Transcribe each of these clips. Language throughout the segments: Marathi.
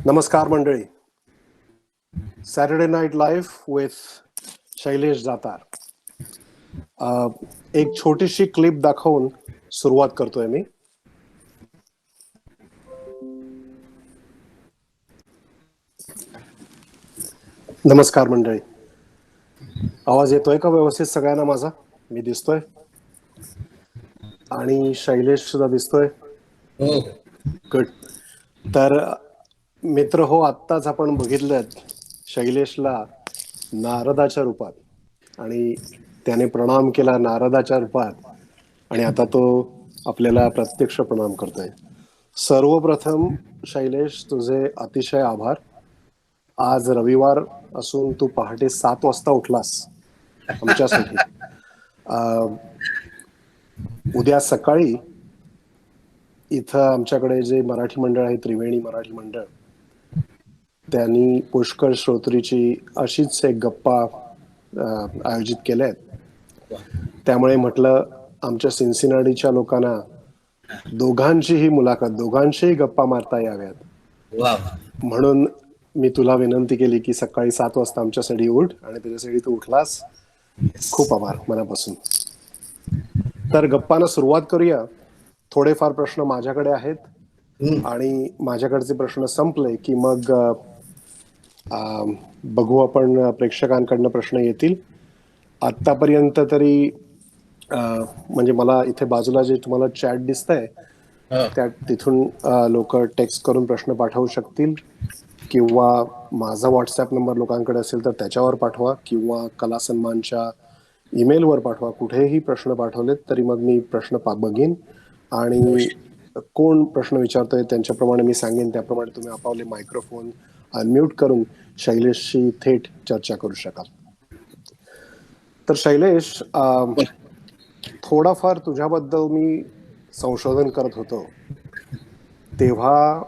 नमस्कार मंडळी. Saturday night live with Shailesh Jatar. एक छोटीशी क्लिप दाखवून सुरुवात करतोय मी. नमस्कार मंडळी. आवाज येतोय का व्यवस्थित सगळ्यांना माझा? मी दिसतोय आणि शैलेश सुद्धा दिसतोय. हो, गुड. तर मित्र हो, आत्ताच आपण बघितलं शैलेशला नारदाच्या रूपात, आणि त्याने प्रणाम केला नारदाच्या रूपात, आणि आता तो आपल्याला प्रत्यक्ष प्रणाम करतोय. सर्वप्रथम शैलेश, तुझे अतिशय आभार. आज रविवार असून तू पहाटे 7 वाजता उठलास आमच्यासाठी. उद्या सकाळी इथं आमच्याकडे जे मराठी मंडळ आहे, त्रिवेणी मराठी मंडळ, त्यांनी पुष्कर श्रोत्रीची अशीच एक गप्पा आयोजित केल्या आहेत. त्यामुळे म्हटलं आमच्या सिन्सिनाटीच्या लोकांना दोघांचीही मुलाखत, दोघांशीही गप्पा मारता याव्यात. वा. म्हणून मी तुला विनंती केली की सकाळी 7 वाजता आमच्यासाठी उठ, आणि त्याच्यासाठी तू उठलास. खूप आभार मनापासून. तर गप्पांना सुरुवात करूया. थोडेफार प्रश्न माझ्याकडे आहेत, आणि माझ्याकडचे प्रश्न संपले की मग बघू आपण प्रेक्षकांकडनं प्रश्न येतील. आत्तापर्यंत तरी म्हणजे मला इथे बाजूला जे तुम्हाला चॅट दिसतंय त्या तिथून लोक टेक्स्ट करून प्रश्न पाठवू शकतील, किंवा माझा व्हॉट्सॲप नंबर लोकांकडे असेल तर त्याच्यावर पाठवा, किंवा कला सन्मानच्या ईमेलवर पाठवा. कुठेही प्रश्न पाठवलेत तरी मग मी प्रश्न बघीन, आणि कोण प्रश्न विचारतोय त्यांच्याप्रमाणे मी सांगेन. त्याप्रमाणे तुम्ही आपापले मायक्रोफोन अनम्यूट करून शैलेशशी थेट चर्चा करू शकाल. तर शैलेश, थोडाफार तुझ्याबद्दल मी संशोधन करत होतो तेव्हा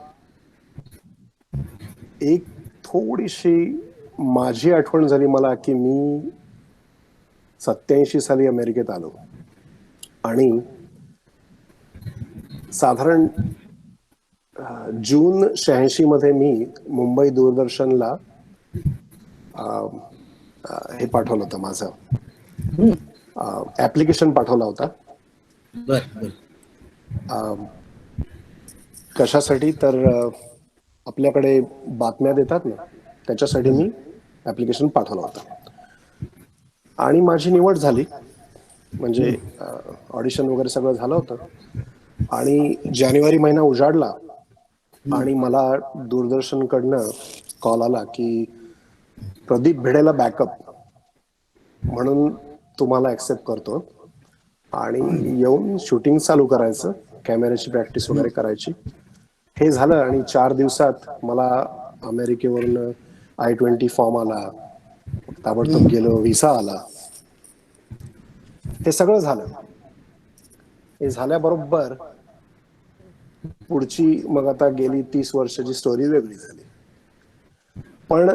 एक थोडीशी माझी आठवण झाली मला की मी 87 साली अमेरिकेत आलो, आणि साधारण जून 86 मध्ये मी मुंबई दूरदर्शनला हे पाठवलं होतं, माझं ऍप्लिकेशन पाठवला होता. कशासाठी? तर आपल्याकडे बातम्या देतात ना, त्याच्यासाठी मी ऍप्लिकेशन पाठवलं होतं, आणि माझी निवड झाली. म्हणजे ऑडिशन वगैरे सगळं झालं होतं, आणि जानेवारी महिना उजाडला आणि मला दूरदर्शनकडनं कॉल आला की प्रदीप भिडेला बॅकअप म्हणून तुम्हाला ऍक्सेप्ट करतो, आणि येऊन शूटिंग चालू करायचं, कॅमेऱ्याची प्रॅक्टिस वगैरे करायची. हे झालं, आणि 4 दिवसात मला अमेरिकेवरून I-20 फॉर्म आला, ताबडतोब गेलो, व्हिसा आला. हे सगळं झालं. हे झाल्याबरोबर पुढची मग आता गेली 30 वर्षाची स्टोरी वेगळी झाली. पण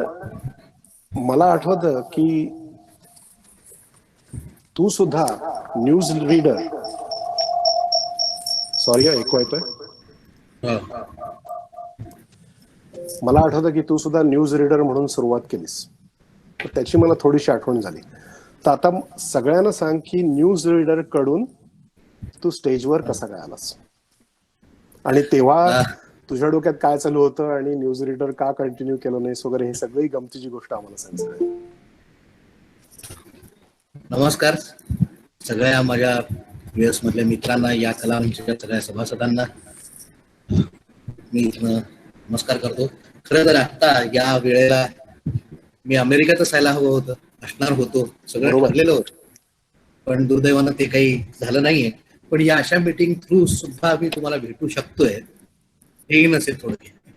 मला आठवतं की तू सुद्धा न्यूज रीडर, सॉरी ऐकू येतोय, मला आठवतं की तू सुद्धा न्यूज रीडर म्हणून सुरुवात केलीस. त्याची मला थोडीशी आठवण झाली. तर आता सगळ्यांना सांग की न्यूज रीडर कडून तू स्टेजवर कसा काय आलास, आणि तेव्हा तुझ्या डोक्यात काय चालू होतं, आणि न्यूज रीडर का कंटिन्यू केलं नाहीस वगैरे, हे सगळी गमतीची गोष्ट आम्हाला सांग. नमस्कार सगळ्या माझ्या US मधल्या मित्रांना, या कलांच्या सगळ्या सभासदांना मी नमस्कार करतो. खरं तर आता या वेळेला मी अमेरिकेत असायला हवं होतं, असणार होतो, सगळं ठरलेलं होतं, पण दुर्दैवानं ते काही झालं नाहीये. पण या अशा मीटिंग थ्रू सुद्धा मी तुम्हाला भेटू शकतोय, हेही नसेल थोडक्यात.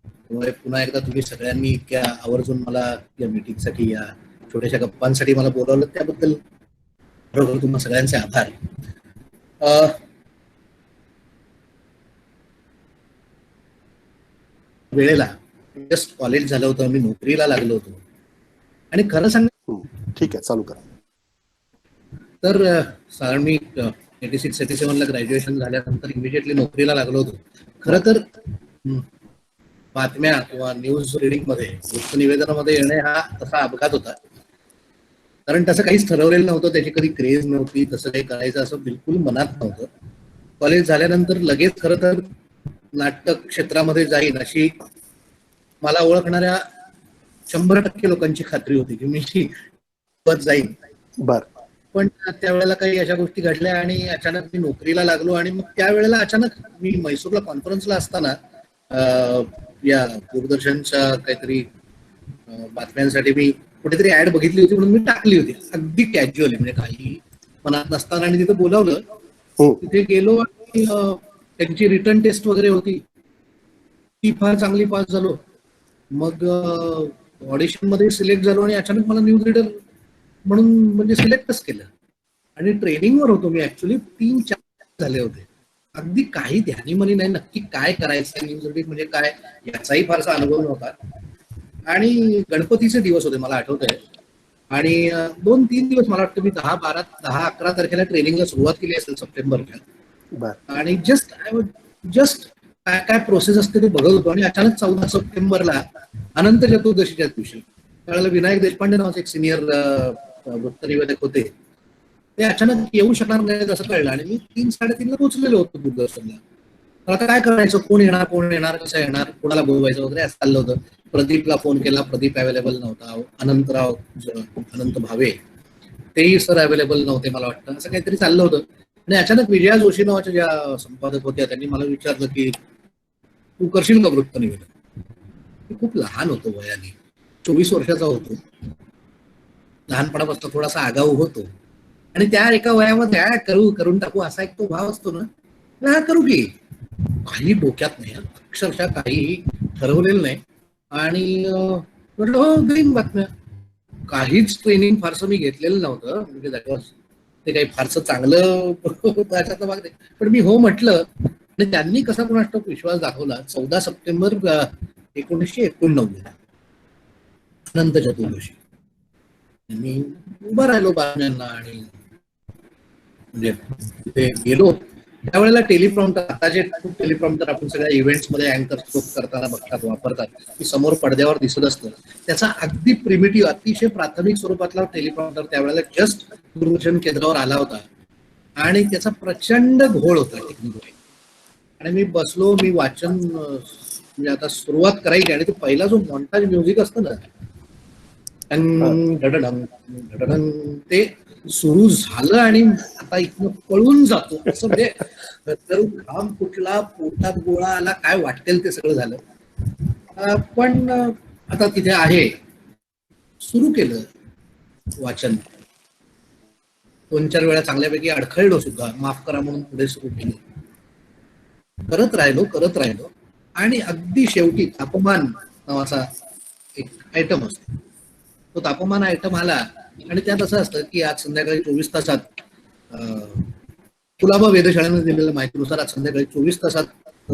त्यामुळे पुन्हा एकदा तुम्ही सगळ्यांनी इतक्या आवर्जून मला या मीटिंगसाठी, या छोट्याशा गप्पांसाठी मला बोलावलं, त्याबद्दल बरोबर तुम्हा सगळ्यांचे आभार. वेळेला जस्ट कॉलेज झालं होतं, मी नोकरीला लागलो होतो, आणि खरं सांग, ठीक आहे चालू कर. तर साधारण मी 86-87 ला ग्रॅज्युएशन झाल्यानंतर इमिजिएटली नोकरीला लागलो होतो. खरं तर बातम्या किंवा न्यूज रिडिंग मध्ये, वृत्त निवेदनामध्ये येणे हा तसा अपघात होता. कारण तसं काहीच ठरवलेलं नव्हतं, त्याची कधी क्रेज नव्हती, तसं काही करायचं असं बिलकुल मनात नव्हतं. कॉलेज झाल्यानंतर लगेच खरं तर नाटक क्षेत्रामध्ये जाईन अशी मला ओळखणाऱ्या 100% लोकांची खात्री होती की मी जाईन. बर. पण त्यावेळेला काही अशा गोष्टी घडल्या आणि अचानक मी नोकरीला लागलो. आणि मग त्यावेळेला अचानक मी मैसूरला कॉन्फरन्सला असताना या दूरदर्शनच्या काहीतरी बातम्यांसाठी मी कुठेतरी ऍड बघितली होती, म्हणून मी टाकली होती अगदी कॅज्युअली, म्हणजे काही मनात नसताना. आणि तिथे बोलावलं, तिथे गेलो आणि त्यांची रिटर्न टेस्ट वगैरे होती, ती फार चांगली पास झालो. मग ऑडिशन मध्ये सिलेक्ट झालो आणि अचानक मला न्यूज रीडर म्हणून म्हणजे सिलेक्टच केलं. आणि ट्रेनिंगवर होतो मी, ऍक्च्युली 3-4 झाले होते. अगदी काही ध्यानीमनी नाही नक्की काय करायचं, न्यूज रीडिंग म्हणजे काय याचाही फारसा अनुभव नव्हता. आणि गणपतीचे दिवस होते मला आठवतंय. आणि 2-3 दिवस मला वाटतं मी 10-11 तारखेला ट्रेनिंगला सुरुवात केली असेल सप्टेंबरच्या. आणि जस्ट काय काय प्रोसेस असते ते बघत होतो. आणि अचानक 14 सप्टेंबरला अनंत चतुर्दशीच्या दिवशी त्यावेळेला विनायक देशपांडे नावाचे एक सिनियर वृत्तनिवेदक होते, ते अचानक येऊ शकणार नाही असं कळलं. आणि मी 3-3:30ला पोहोचलेलो होतो दूरदर्शनला. तर आता काय करायचं, कोण येणार, कसं येणार, कोणाला बोलवायचं वगैरे असं चाललं होतं. प्रदीपला फोन केला, प्रदीप अवेलेबल नव्हता. अनंत भावे तेही सर अवेलेबल नव्हते मला वाटतं, असं काहीतरी चाललं होतं. आणि अचानक विजया जोशी नावाच्या ज्या संपादक होत्या त्यांनी मला विचारलं की तू करशील का वृत्त निवेदन. मी खूप लहान होतो वयाने, 24 वर्षाचा होतो, लहानपणापासून थोडासा आगाऊ होतो. आणि त्या एका वयामध्ये करून टाकू असा एक तो भाव असतो ना, हा करू की. काही डोक्यात नाही, अक्षरशः काही ठरवलेलं नाही. आणि म्हटलं हो देईन बातम्या. काहीच ट्रेनिंग फारसं मी घेतलेलं नव्हतं, म्हणजे ते काही फारसं चांगलं त्याच्यातलं भाग नाही. पण मी हो म्हटलं आणि त्यांनी कसा कोणास विश्वास दाखवला. 14 सप्टेंबर 1989 अनंत चतुर्दशी मी उभं राहिलो बातम्यांना. आणि म्हणजे तिथे गेलो त्यावेळेला टेलिप्रॉम्प्टर, आता जे टेलिप्रॉम्प्टर आपण सगळ्या इव्हेंट्स मध्ये अँकर करताना बघतात, वापरतात, की समोर पडद्यावर दिसत असतं, त्याचा अगदी प्रिमिटिव्ह अतिशय प्राथमिक स्वरूपातला टेलिप्रॉम्प्टर त्यावेळेला जस्ट दूरदर्शन केंद्रावर आला होता. आणि त्याचा प्रचंड घोळ होता टेक्निकली. आणि मी बसलो, मी वाचन म्हणजे आता सुरुवात करायची. आणि तो पहिला जो मॉन्टाज म्युझिक असतं ना, ते सुरू झालं आणि आता इथनं पळून जातो असं, म्हणजे घाम फुटला, पोटात गोळा आला, काय वाटेल ते सगळं झालं. पण आता तिथे आहे, सुरू केलं वाचन. 2-4 वेळा चांगल्यापैकी अडखळलो सुद्धा, माफ करा म्हणून पुढे सुरू केलं. करत राहिलो. आणि अगदी शेवटी तापमान नावाचा एक आयटम असतो, तो तापमान आयटम आला. आणि त्यात असं असतं की आज संध्याकाळी 24 तासात कुलाबा वेधशाळेने दिलेल्या माहितीनुसार आज संध्याकाळी 24 तासात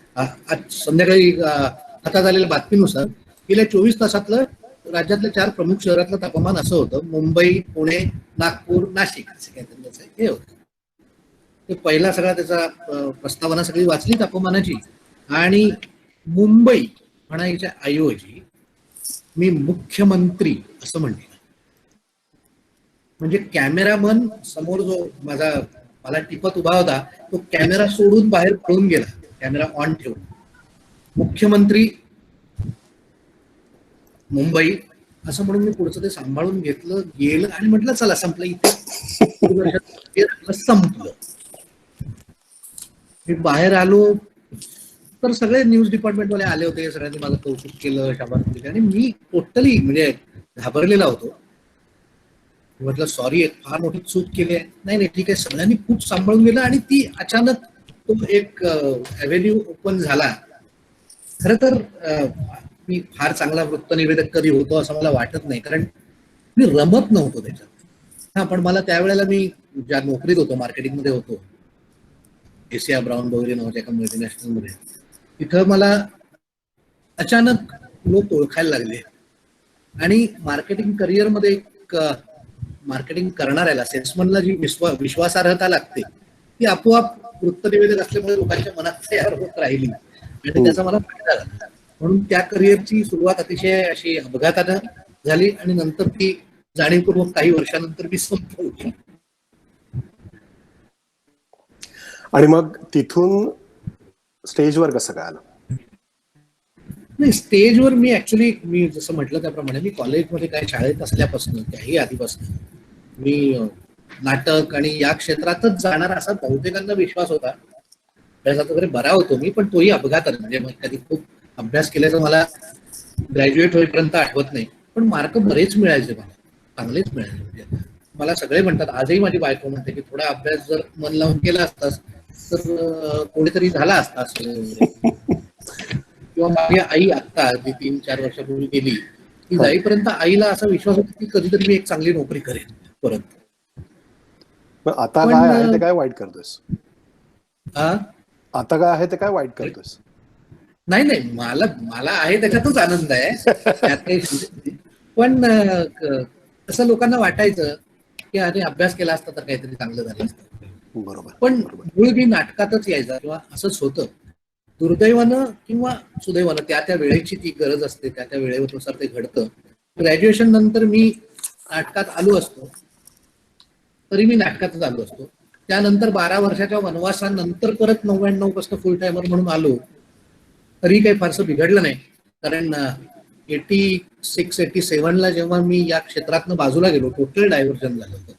आज संध्याकाळी हातात आलेल्या बातमीनुसार गेल्या 24 तासातलं राज्यातल्या 4 प्रमुख शहरातलं तापमान असं होतं. मुंबई, पुणे, नागपूर, नाशिक असे काहीतरी हे होतं. ते पहिला सगळा त्याचा प्रस्तावना सगळी वाचली तापमानाची. आणि मुंबई म्हणायच्या ऐवजी मी मुख्यमंत्री असं म्हणले. म्हणजे कॅमेरामन समोर जो मला टिपत उभा होता, तो कॅमेरा सोडून बाहेर पळून गेला, कॅमेरा ऑन ठेवून. मुख्यमंत्री मुंबई असं म्हणून मी पुढचं ते सांभाळून घेतलं, गेलं. आणि म्हटलं चला संपलं इथे, संपलं. मी बाहेर आलो तर सगळे न्यूज डिपार्टमेंट वाले आले होते, सगळ्यांनी माझं कौतुक केलं, शाबासकी दिली. आणि मी टोटली म्हणजे घाबरलेला होतो. म्हटलं सॉरी, फार मोठी चूक केली आहे. नाही ठीक आहे, सगळ्यांनी खूप सांभाळून गेलं. आणि ती अचानक तो एक ॲव्हेन्यू ओपन झाला. खरं तर मी फार चांगला वृत्तनिवेदक कधी होतो असं मला वाटत नाही, कारण मी रमत नव्हतो त्याच्यात. हा, पण मला त्यावेळेला मी ज्या नोकरीत होतो, मार्केटिंगमध्ये होतो, एशिया ब्राऊन बगरी नावाच्या एका मल्टीनॅशनल मध्ये, तिथं मला अचानक लोक ओळखायला लागले. आणि मार्केटिंग करिअरमध्ये मार्केटिंग करणाऱ्याला, सेल्समनला जी विश्वासार्हता लागते ती आपोआप वृत्तनिवेदक असल्यामुळे लोकांच्या मनात तयार होत राहिली. आणि त्याचा मला फायदा झाला. म्हणून त्या करिअरची सुरुवात अतिशय अशी अपघातानं झाली आणि नंतर ती जाणीवपूर्वक काही वर्षानंतर मी संपवली. आणि मग तिथून स्टेजवर कसं काय आलं? नाही, स्टेजवर मी जसं म्हटलं त्याप्रमाणे मी कॉलेजमध्ये काय शाळेत असल्यापासून त्याही आधीपासून मी नाटक आणि या क्षेत्रातच जाणार असा बहुतेकांना विश्वास होता. अभ्यासात वगैरे बरा होतो मी, पण तोही अपघातात. म्हणजे मग कधी खूप अभ्यास केल्याचं मला ग्रॅज्युएट होईपर्यंत आठवत नाही, पण मार्क बरेच मिळायचे मला, चांगलेच मिळायचे. म्हणजे मला सगळे म्हणतात, आजही माझी बायको म्हणते की थोडा अभ्यास जर मन लावून केला असतास तर कोणीतरी झाला असता वगैरे. किंवा माझी आई आत्ता अगदी 3-4 वर्षापूर्वी गेली, ती जाईपर्यंत आईला असा विश्वास होता की कधीतरी मी एक चांगली नोकरी करेन परत. पण आता काय आहे ते काय वाईट करतोयस? आता काय आहे ते काय वाईट करतोयस? नाही नाही, मला आहे त्याच्यातच आनंद आहे, त्यात काही. पण असं लोकांना वाटायचं की अरे अभ्यास केला असता तर काहीतरी चांगलं झालं असतं. बरोबर. पण मूळ मी नाटकातच यायचा किंवा असंच होतं. दुर्दैवानं किंवा सुदैवानं त्या त्या वेळेची ती गरज असते, त्या त्या वेळेनुसार ते घडतं. ग्रॅज्युएशन नंतर मी नाटकात आलो असतो तरी मी नाटकातच आलो असतो. त्यानंतर 12 वर्षाच्या वनवासानंतर परत 99 पासून फुल टायमर म्हणून आलो तरी काही फारसं बिघडलं नाही. कारण 86-87ला जेव्हा मी या क्षेत्रातनं बाजूला गेलो, टोटल डायव्हर्जन झालं होतं.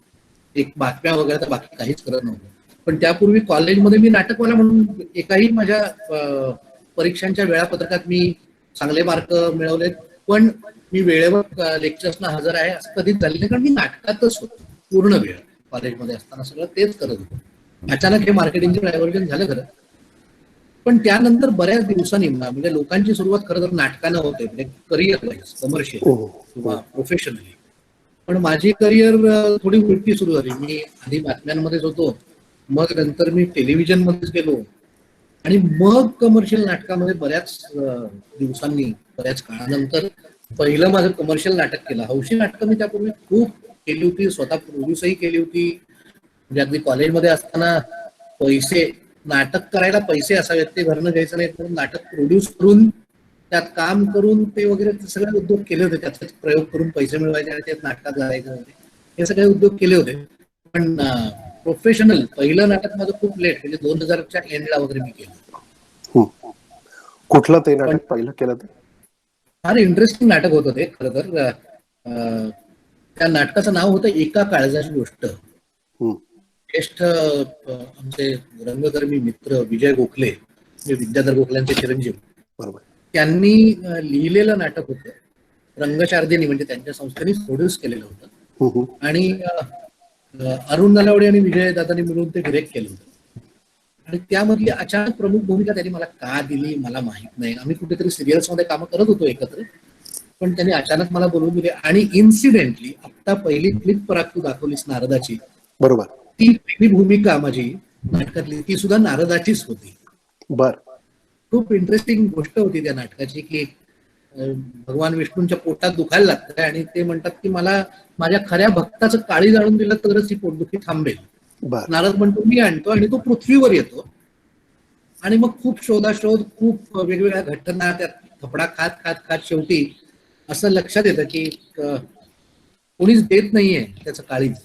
एक बातम्या वगैरे तर बाकी काहीच करत नव्हतं. पण त्यापूर्वी कॉलेजमध्ये मी नाटकवाला म्हणून एकाही माझ्या परीक्षांच्या वेळापत्रकात मी चांगले मार्क मिळवलेत, पण मी वेळेवर लेक्चर्सना हजर आहे असं कधीच झालं नाही, कारण मी नाटकातच होतो पूर्ण वेळ. कॉलेजमध्ये असताना सगळं तेच करत होतो. अचानक हे मार्केटिंगचं डायव्हर्जन झालं खरं, पण त्यानंतर बऱ्याच दिवसांनी म्हणजे लोकांची सुरुवात खरं तर नाटकानं होते, म्हणजे करिअर वाईज, कमर्शियल किंवा प्रोफेशनली. पण माझी करिअर थोडी उलटी सुरू झाली. मी आधी बातम्यांमध्येच होतो, मग नंतर मी टेलिव्हिजनमध्येच गेलो आणि मग कमर्शियल नाटकामध्ये बऱ्याच दिवसांनी, बऱ्याच काळानंतर पहिलं माझं कमर्शियल नाटक केलं. हौशी नाटकं मी त्यापूर्वी खूप केली होती, स्वतः प्रोड्यूसही केली होती. म्हणजे अगदी कॉलेजमध्ये असताना नाटक करायला पैसे असावेत, ते घरनं घ्यायचं नाही, म्हणून नाटक प्रोड्यूस करून त्यात काम करून ते वगैरे सगळे उद्योग केले होते. त्याचे प्रयोग करून पैसे मिळवायचे आणि ते नाटकात घालायचे होते, हे सगळे उद्योग केले होते. पण प्रोफेशनल पहिलं नाटक माझं खूप लेट, म्हणजे 2000च्या एंडला वगैरे मी केलं. कुठलं ते नाटक पहिलं केलं ते? फार इंटरेस्टिंग नाटक होतं ते खरं तर. त्या नाटकाचं नाव होतं एका काळजाची गोष्ट. ज्येष्ठ आमचे रंगकर्मी मित्र विजय गोखले, विद्याधर गोखल्यांचे चिरंजीव, त्यांनी लिहिलेलं नाटक होतं. रंगशार्दिनी म्हणजे त्यांच्या संस्थेने प्रोड्यूस केलेलं होतं आणि अरुण नलावडे आणि विजय दादांनी मिळून ते डिरेक्ट केलं होतं. आणि त्यामधली अचानक प्रमुख भूमिका त्यांनी मला का दिली मला माहित नाही. आम्ही कुठेतरी सिरियल्स मध्ये कामं करत होतो एकत्र, पण त्यांनी अचानक मला बोलवून दिले. आणि इन्सिडेंटली आता पहिली क्लिप पराग तू दाखवलीस नारदाची, बरोबर, ती पहिली भूमिका माझी नाटकातली ती सुद्धा नारदाचीच होती. बर. खूप इंटरेस्टिंग गोष्ट होती त्या नाटकाची की भगवान विष्णूंच्या पोटात दुखायला लागतंय आणि ते म्हणतात की मला माझ्या खऱ्या भक्ताचं काळी जाणून दिलं तरच ही पोटदुखी थांबेल. नारद म्हणतो मी आणतो आणि तो पृथ्वीवर येतो आणि मग खूप शोधाशोध, खूप वेगवेगळ्या घटना त्यात थपडा खात खात खात शेवटी असं लक्षात येतं की कोणीच देत नाहीये त्याचं काळीज.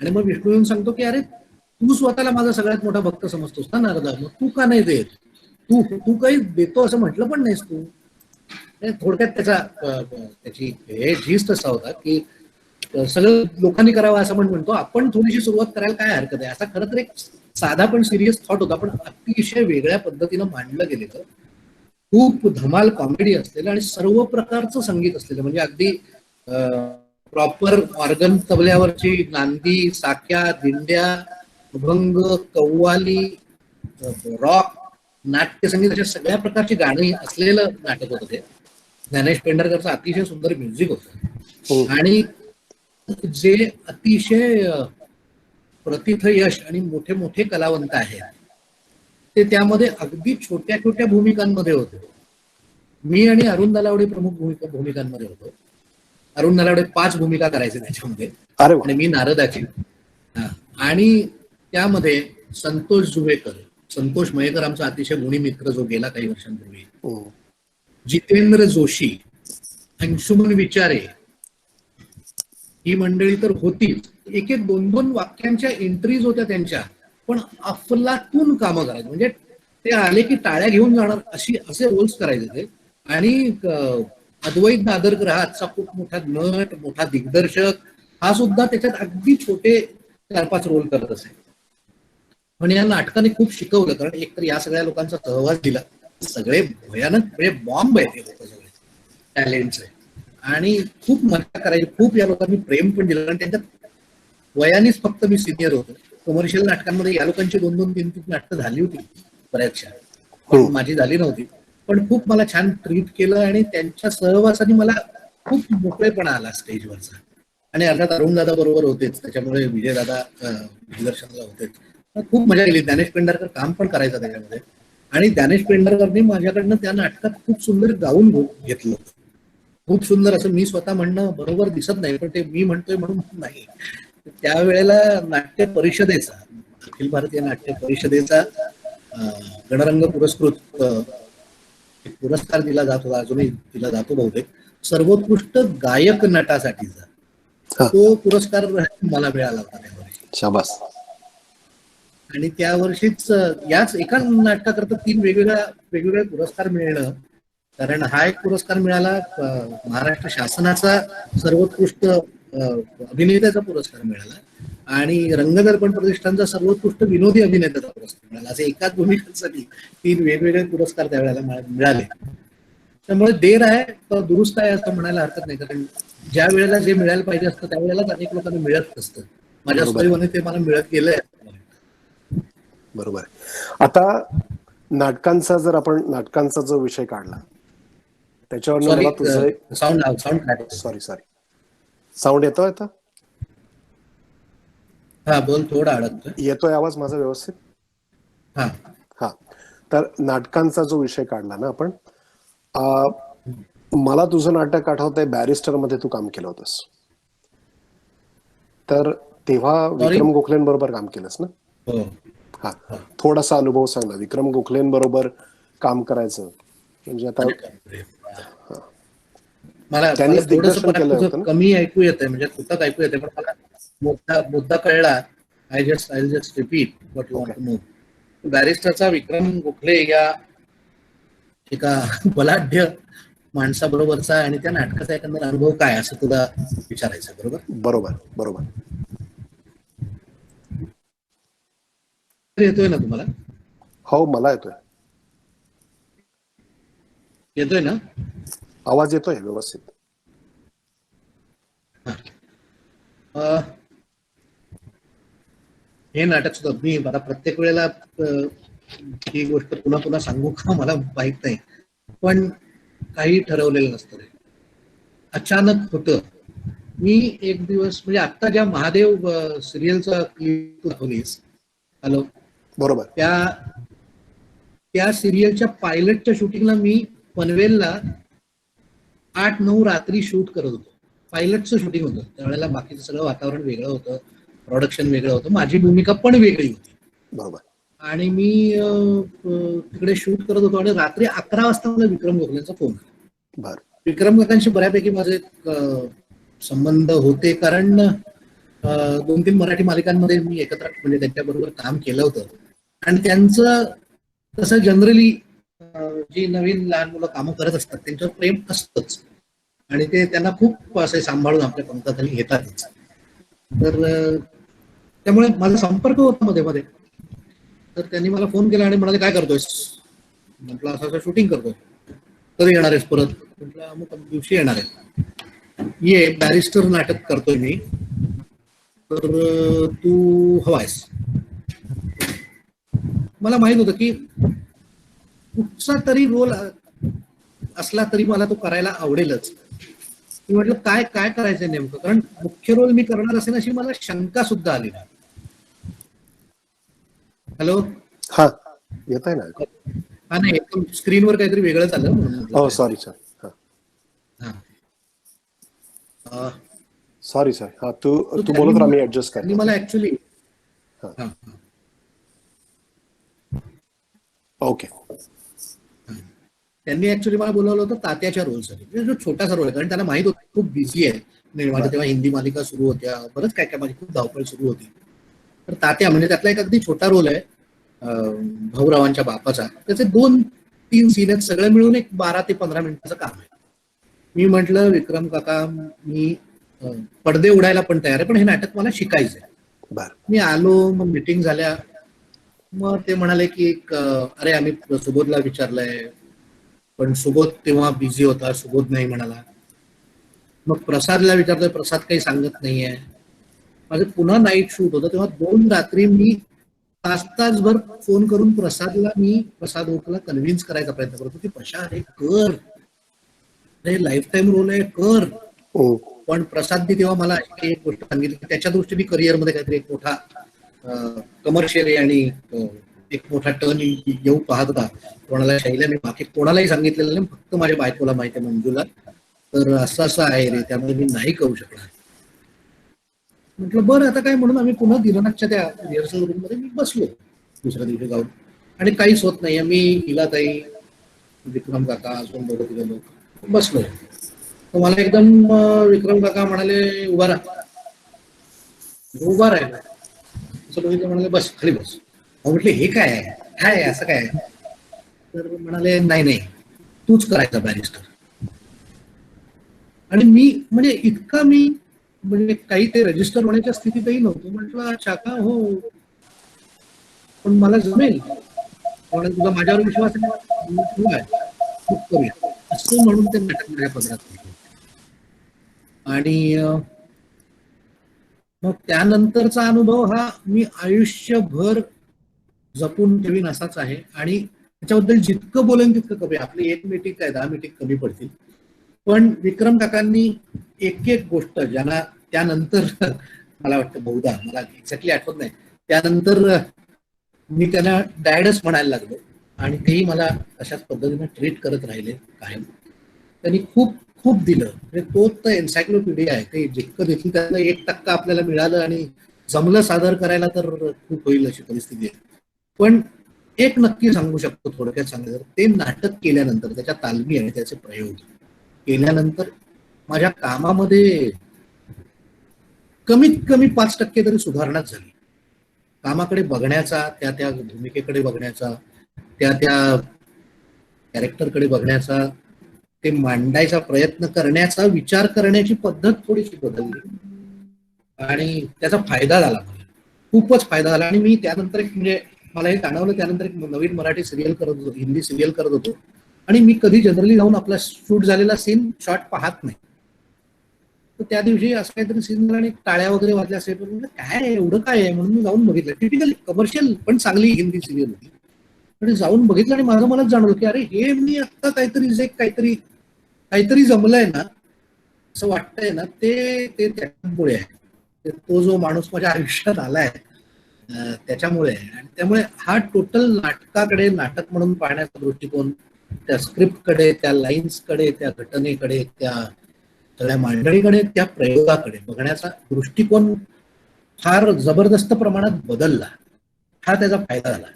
आणि मग विष्णू येऊन सांगतो की अरे तू स्वतःला माझा सगळ्यात मोठा भक्त समजतोस ना नारदा, मग तू का नाही देत? तू काही देतो असं म्हटलं पण नाहीस तू. थोडक्यात त्याची हे झीज तसा होता की सगळं लोकांनी करावं असं म्हणतो, आपण थोडीशी सुरुवात करायला काय हरकत आहे, असा खरं तर एक साधा पण सिरियस थॉट होता, पण अतिशय वेगळ्या पद्धतीनं मांडलं गेलेलं. खूप धमाल कॉमेडी असलेलं आणि सर्व प्रकारचं संगीत असलेलं, म्हणजे अगदी प्रॉपर ऑर्गन तबल्यावरची नांदी, साक्या, दिंड्या, अभंग, कव्वाली, रॉक, नाट्यसंगीत अशा सगळ्या प्रकारची गाणी असलेलं नाटक होतं ते. ज्ञानेश पेंढारकरचं अतिशय सुंदर म्युझिक होतं आणि जे अतिशय प्रतिथ यश आणि मोठे मोठे कलावंत आहेत ते त्यामध्ये अगदी छोट्या छोट्या भूमिकांमध्ये होते. मी आणि अरुण नलावडे प्रमुख भूमिकांमध्ये होतो. अरुण नलावडे 5 भूमिका करायचे त्याच्यामध्ये आणि मी नारदाची. आणि त्यामध्ये संतोष जुवेकर, संतोष मयेकर आमचा अतिशय गुणी मित्र जो गेला काही वर्षांपूर्वी, जितेंद्र जोशी, अंशुमन विचारे, ही मंडळी तर होतीच. एक एक दोन दोन वाक्यांच्या एंट्रीज होत्या त्यांच्या, पण अफलातून कामं करायचे. म्हणजे ते आले की टाळ्या घेऊन जाणार असे रोल्स करायचे ते. आणि अद्वैत नादरकर हा आजचा खूप मोठा नट, मोठा दिग्दर्शक, हा सुद्धा त्याच्यात अगदी छोटे 4-5 रोल करत असे. पण या नाटकाने खूप शिकवलं, कारण एकतर या सगळ्या लोकांचा सहवास दिला. सगळे भयानक म्हणजे बॉम्ब आहेत हे लोक सगळे टॅलेंटचे, आणि खूप मजा करायची. खूप या लोकांनी प्रेम पण दिलं, कारण त्यांच्यात वयानेच फक्त मी सिनियर होतो. कमर्शियल नाटकांमध्ये या लोकांची 2-2, 3-3 नाटकं झाली होती बऱ्याचशा, पण माझी झाली नव्हती. पण खूप मला छान ट्रीट केलं, आणि त्यांच्या सहवासाने मला खूप मोकळेपणा आला स्टेजवरचा. आणि अर्थात अरुणदादा बरोबर होतेच, त्याच्यामुळे विजयदादा दिग्दर्शनाला होतेच. खूप मजा केली. ज्ञानेश पेंढारकर काम पण करायचा त्याच्यामध्ये, आणि ज्ञानेश पेंढारकरने माझ्याकडनं त्या नाटकात खूप सुंदर गाऊन घेतलं. खूप सुंदर असं. मी स्वतः म्हणणं बरोबर दिसत नाही, पण ते मी म्हणतोय म्हणून नाही. त्यावेळेला नाट्य परिषदेचा, अखिल भारतीय नाट्य परिषदेचा गणरंग पुरस्कृत पुरस्कार दिला जात होता, अजूनही दिला जातो बहुतेक, सर्वोत्कृष्ट गायक नटासाठीचा. तो पुरस्कार मला मिळाला होता त्यावर्षी. शाबास. आणि त्या वर्षीच याच एका नाटकाकरता 3 वेगवेगळे पुरस्कार मिळणं, कारण हा एक पुरस्कार मिळाला, महाराष्ट्र शासनाचा सर्वोत्कृष्ट अभिनेत्याचा पुरस्कार मिळाला, आणि रंगदर्पण प्रतिष्ठानचा सर्वोत्कृष्ट विनोदी अभिनेत्याचा पुरस्कार मिळाला. असे एकाच भूमिकांसाठी 3 वेगवेगळे पुरस्कार त्यावेळेला मिळाले. त्यामुळे देर आहे तर दुरुस्त आहे असं म्हणायला हरकत नाही, कारण ज्या वेळेला जे मिळायला पाहिजे असतं त्यावेळेलाच अनेक लोकांना मिळत नसतं. माझ्या सुदैवाने ते मला मिळत गेलंय. बरोबर. आता नाटकांचा जो विषय काढला, त्याच्यावर मला तुझं सॉरी साऊंड येतोय आता? हा बोल, थोडा अडकतोय. येतोय आवाज माझा व्यवस्थित? हा हा. तर नाटकांचा जो विषय काढला ना आपण, मला तुझं नाटक आठवतंय, बॅरिस्टर मध्ये तू काम केलं होतंस. तर तेव्हा विक्रम गोखलेंबरोबर काम केलंस ना? हो. हा. थोडासा अनुभव सांग ना, विक्रम गोखलेंबरोबर काम करायचं म्हणजे. आता मला त्यांनीच थोडस दिग्दर्शन केलं तुझं होतं ना? कमी ऐकू येतंय, म्हणजे तुटक ऐकू येतंय, पण मला मुद्दा कळला. I just repeat what you want to know. बॅरिस्टरचा विक्रम गोखले या एका बलाढ्य माणसाबरोबरचा आणि त्या नाटकाचा एकंदर अनुभव काय, असं तुला विचारायचं. बरोबर बरोबर बरोबर. येतोय ना तुम्हाला? हो, मला येतोय ना आवाज? येतोय व्यवस्थित. हे नाटक सुद्धा मी मला प्रत्येक वेळेला ही गोष्ट पुन्हा पुन्हा सांगू का मला माहित नाही, पण काही ठरवलेलं नसतं रे. अचानक होतं. मी एक दिवस, म्हणजे आता ज्या महादेव सिरियलचा क्लिप दाखवलीस, हॅलो, बरोबर. त्या सिरियलच्या पायलटच्या शूटिंगला मी पनवेलला 8-9 रात्री शूट करत होतो. पायलटचं शूटिंग होतं त्यावेळेला. बाकीचं सगळं वातावरण वेगळं होतं, प्रोडक्शन वेगळं होतं, माझी भूमिका पण वेगळी होती. बरोबर. आणि मी तिकडे शूट करत होतो, आणि रात्री 11 वाजता मला विक्रम गोखलेंचा फोन आला. विक्रम काकांशी बऱ्यापैकी माझे संबंध होते, कारण 2-3 मराठी मालिकांमध्ये मी एकत्र म्हणजे त्यांच्याबरोबर काम केलं होतं. आणि त्यांचं तसं जनरली जी नवीन लहान मुलं कामं करत असतात त्यांच्यावर प्रेम असतंच, आणि ते त्यांना खूप असे सांभाळून आपल्या पंखाखाली घेतातच. तर त्यामुळे माझा संपर्क होता मध्ये मध्ये. तर त्यांनी मला फोन केला आणि म्हणाले, काय करतोयस? म्हटलं असं असं शूटिंग करतोय. कधी येणार आहेस परत? म्हटलं अमुक दिवशी येणार आहे. ये, बॅरिस्टर नाटक करतोय मी, तर तू हवायस. मला माहित होतं की कुठचा तरी रोल असला तरी मला तो करायला आवडेलच. मी म्हटलं काय काय करायचंय नेमकं, कारण मुख्य रोल मी करणार असेल अशी मला शंका सुद्धा आली. हॅलो, हा, येत आहे ना? हा, नाही, स्क्रीनवर काहीतरी वेगळं चाललं. हो, सॉरी. सॉरी. हा, तू बोलत राहा, मी ऍडजस्ट करतो. मला ऍक्च्युली ओके. त्यांनी ऍक्च्युली मला बोलावलं होतं तात्याच्या रोलसाठी, म्हणजे जो छोटासा रोल आहे, कारण त्यांना माहित होतं खूप बिझी आहे. नाही, माझ्या बर तेव्हा हिंदी मालिका सुरू होत्या, बरंच काय काय, माझी खूप धावपळ सुरू होती. तर तात्या म्हणजे त्यातला एक अगदी छोटा रोल आहे, भाऊरावांच्या बापाचा. त्याचे 2-3 सीन आहेत, सगळे मिळून एक 12 ते 15 मिनिटाचं काम आहे. मी म्हंटल विक्रम काका, मी पडदे उडायला पण तयार आहे, पण हे नाटक मला शिकायचंय. बर मी आलो, मग मिटिंग झाल्या. मग ते म्हणाले की अरे आम्ही सुबोधला विचारलंय, पण सुबोध तेव्हा बिझी होता, सुबोध नाही म्हणाला. मग प्रसादला विचारतोय, प्रसाद काही सांगत नाहीये. माझं पुन्हा नाईट शूट होतं, तेव्हा 2 रात्री मी तासभर फोन करून प्रसाद ओकला कन्व्हिन्स करायचा प्रयत्न करतो की प्रशांत हे कर, हे लाईफ टाईम रोल आहे, कर. हम्म. पण प्रसादने तेव्हा मला अशी एक गोष्ट सांगितली की त्याच्या दृष्टीने करिअरमध्ये काहीतरी एक मोठा कमर्शियल आणि एक मोठा टर्न येऊ पाहत होता. कोणाला शैल्याने बाकी कोणालाही सांगितलेलं नाही, फक्त माझ्या बायकोला माहिती आहे, मंजूला. तर असं असं आहे रे, त्यामुळे मी नाही करू शकणार. म्हटलं बरं आता काय, म्हणून आम्ही पुन्हा दिनानाथच्या त्या रिहर्सल रूम मध्ये मी बसलो दुसऱ्या दिवशी जाऊन, आणि काहीच होत नाहीये. मी हिलाताई, विक्रम काका अजून बघत गेलो, बसलो. तर मला एकदम विक्रम काका म्हणाले उभा राहा. उभा राहिला. असं बघितलं, म्हणाले बस खाली बस. म्हटले हे काय आहे, काय असं काय? तर म्हणाले नाही नाही, तूच करायचा बॅरिस्टर. आणि मी म्हणजे इतका मी म्हणजे काही ते रजिस्टर होण्याच्या स्थितीतही नव्हतो. म्हटलं अच्छा का, हो पण मला जमेल, पण तुला माझ्यावर विश्वास आहे, खूप करूया असं म्हणून ते नाटक माझ्या पदरात. आणि मग त्यानंतरचा अनुभव हा मी आयुष्यभर जपून ठेवीन असाच आहे. आणि त्याच्याबद्दल जितकं बोलेन तितकं कमी. आपली 1 मीटिंग काय 10 मीटिंग कमी पडतील. पण विक्रम काकांनी एक एक गोष्ट ज्यांना त्यानंतर मला वाटतं बहुधा, मला एक्झॅक्टली आठवत नाही, त्यानंतर मी त्यांना डॅडच म्हणायला लागलो, आणि तेही मला अशाच पद्धतीने ट्रीट करत राहिले कायम. त्यांनी खूप खूप दिलं, म्हणजे तो तर एन्सायक्लोपीडिया आहे. ते जितकं देखील त्यातलं 1% आपल्याला मिळालं आणि जमलं सादर करायला तर खूप होईल अशी परिस्थिती आहे. पण एक नक्की सांगू शकतो थोडक्यात सांगितलं, ते नाटक केल्यानंतर त्याच्या तालमी आणि त्याचे प्रयोग केल्यानंतर माझ्या कामामध्ये कमीत कमी 5% तरी सुधारणाच झाली. कामाकडे बघण्याचा, त्या त्या भूमिकेकडे बघण्याचा, त्या त्या कॅरेक्टरकडे बघण्याचा, ते मांडायचा प्रयत्न करण्याचा, विचार करण्याची पद्धत थोडीशी बदलली, आणि त्याचा फायदा झाला मला, खूपच फायदा झाला. आणि मी त्यानंतर एक म्हणजे मला हे जाणवलं, त्यानंतर एक नवीन मराठी सिरियल करत होतो, हिंदी सिरियल करत होतो, आणि मी कधी जनरली जाऊन आपला शूट झालेला सीन शॉट पाहत नाही. तर त्या दिवशी असं काहीतरी सीन झाला आणि टाळ्या वगैरे वाजल्या असेल, काय एवढं काय आहे म्हणून मी जाऊन बघितलं. टिपिकल कमर्शियल पण चांगली हिंदी सिरियल होती, आणि जाऊन बघितलं आणि माझं मलाच जाणवलं की अरे हे मी आता काहीतरी जे काहीतरी काहीतरी जमलंय ना, असं वाटतंय ना, ते ते त्याच्यामुळे आहे. तो जो माणूस माझ्या आयुष्यात आलाय त्याच्यामुळे आहे. आणि त्यामुळे हा टोटल नाटकाकडे, नाटक म्हणून पाहण्याचा दृष्टिकोन, त्या स्क्रिप्टकडे, त्या लाईन्सकडे, त्या घटनेकडे, त्या सगळ्या मांडणीकडे, त्या प्रयोगाकडे बघण्याचा दृष्टिकोन फार जबरदस्त प्रमाणात बदलला. हा त्याचा फायदा झाला.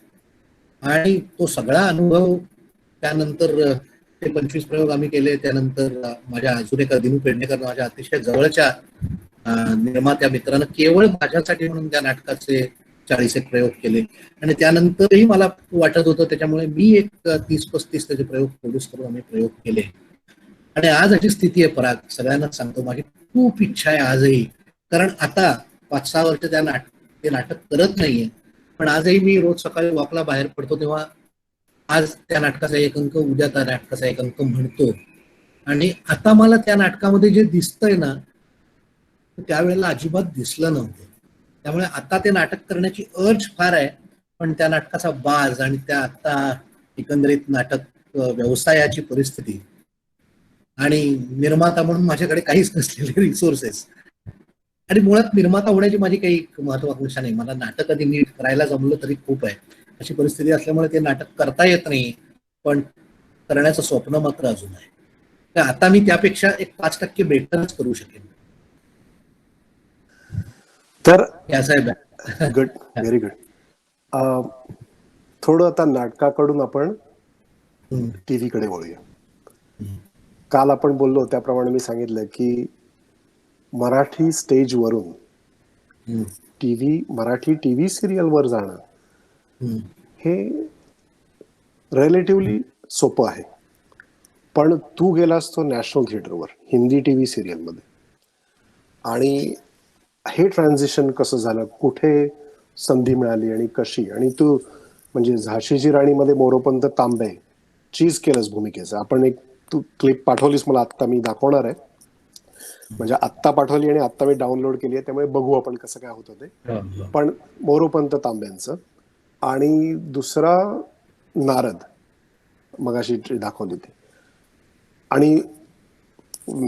आणि तो सगळा अनुभव त्यानंतर ते 25 प्रयोग आम्ही केले. त्यानंतर माझ्या अजून एका दिनू पेडणेकर, माझ्या अतिशय जवळच्या निर्मात्या मित्रानं केवळ माझ्यासाठी म्हणून त्या नाटकाचे 40 प्रयोग केले. आणि त्यानंतरही मला वाटत होतं, त्याच्यामुळे मी एक 30-35 त्याचे प्रयोग प्रोड्यूस करून आम्ही प्रयोग केले. आणि आज अशी स्थिती आहे पराग, सगळ्यांनाच सांगतो, माझी खूप इच्छा आहे आजही, कारण आता 5-6 वर्ष ते नाटक करत नाहीये, पण आजही मी रोज सकाळी वॉकला बाहेर पडतो तेव्हा आज त्या नाटकाचा 1 अंक, उद्या त्या नाटकाचा 1 अंक म्हणतो. आणि आता मला त्या नाटकामध्ये जे दिसतंय ना, त्यावेळेला अजिबात दिसलं नव्हतं. त्यामुळे आता ते नाटक करण्याची अर्ज फार आहे, पण त्या नाटकाचा बाज आणि त्या आता एकंदरीत नाटक व्यवसायाची परिस्थिती, आणि निर्माता म्हणून माझ्याकडे काहीच नसलेले रिसोर्सेस, आणि मुळात निर्माता होण्याची माझी काही महत्वाकांक्षा नाही. मला नाटक कधी नीट करायला जमलं तरी खूप आहे, अशी परिस्थिती असल्यामुळे ते नाटक करता येत नाही, पण करण्याचं स्वप्न मात्र अजून आहे. तर आता मी त्यापेक्षा एक 5% बेटरच करू शकेन. तर या साहेब. Good, very good. थोडं आता नाटकाकडून आपण टीव्हीकडे वळूया. काल आपण बोललो त्याप्रमाणे मी सांगितलं की मराठी स्टेजवरून मराठी टीव्ही सिरियलवर जाणं हे रिलेटिव्हली सोपं आहे. पण तू गेलास तो नॅशनल थिएटरवर हिंदी टीव्ही सिरियलमध्ये, आणि हे ट्रान्झिशन कसं झालं, कुठे संधी मिळाली आणि कशी, आणि तू म्हणजे झाशीची राणीमध्ये मोरोपंत तांबे चीज केलंस भूमिकेचं. आपण एक तू क्लिप पाठवलीस मला, आत्ता मी दाखवणार आहे. म्हणजे आत्ता पाठवली आणि आत्ता मी डाउनलोड केली आहे, त्यामुळे बघू आपण कसं काय होतं ते. पण मोरोपंत तांब्यांचं आणि दुसरा नारद मगाशी दाखवली ती, आणि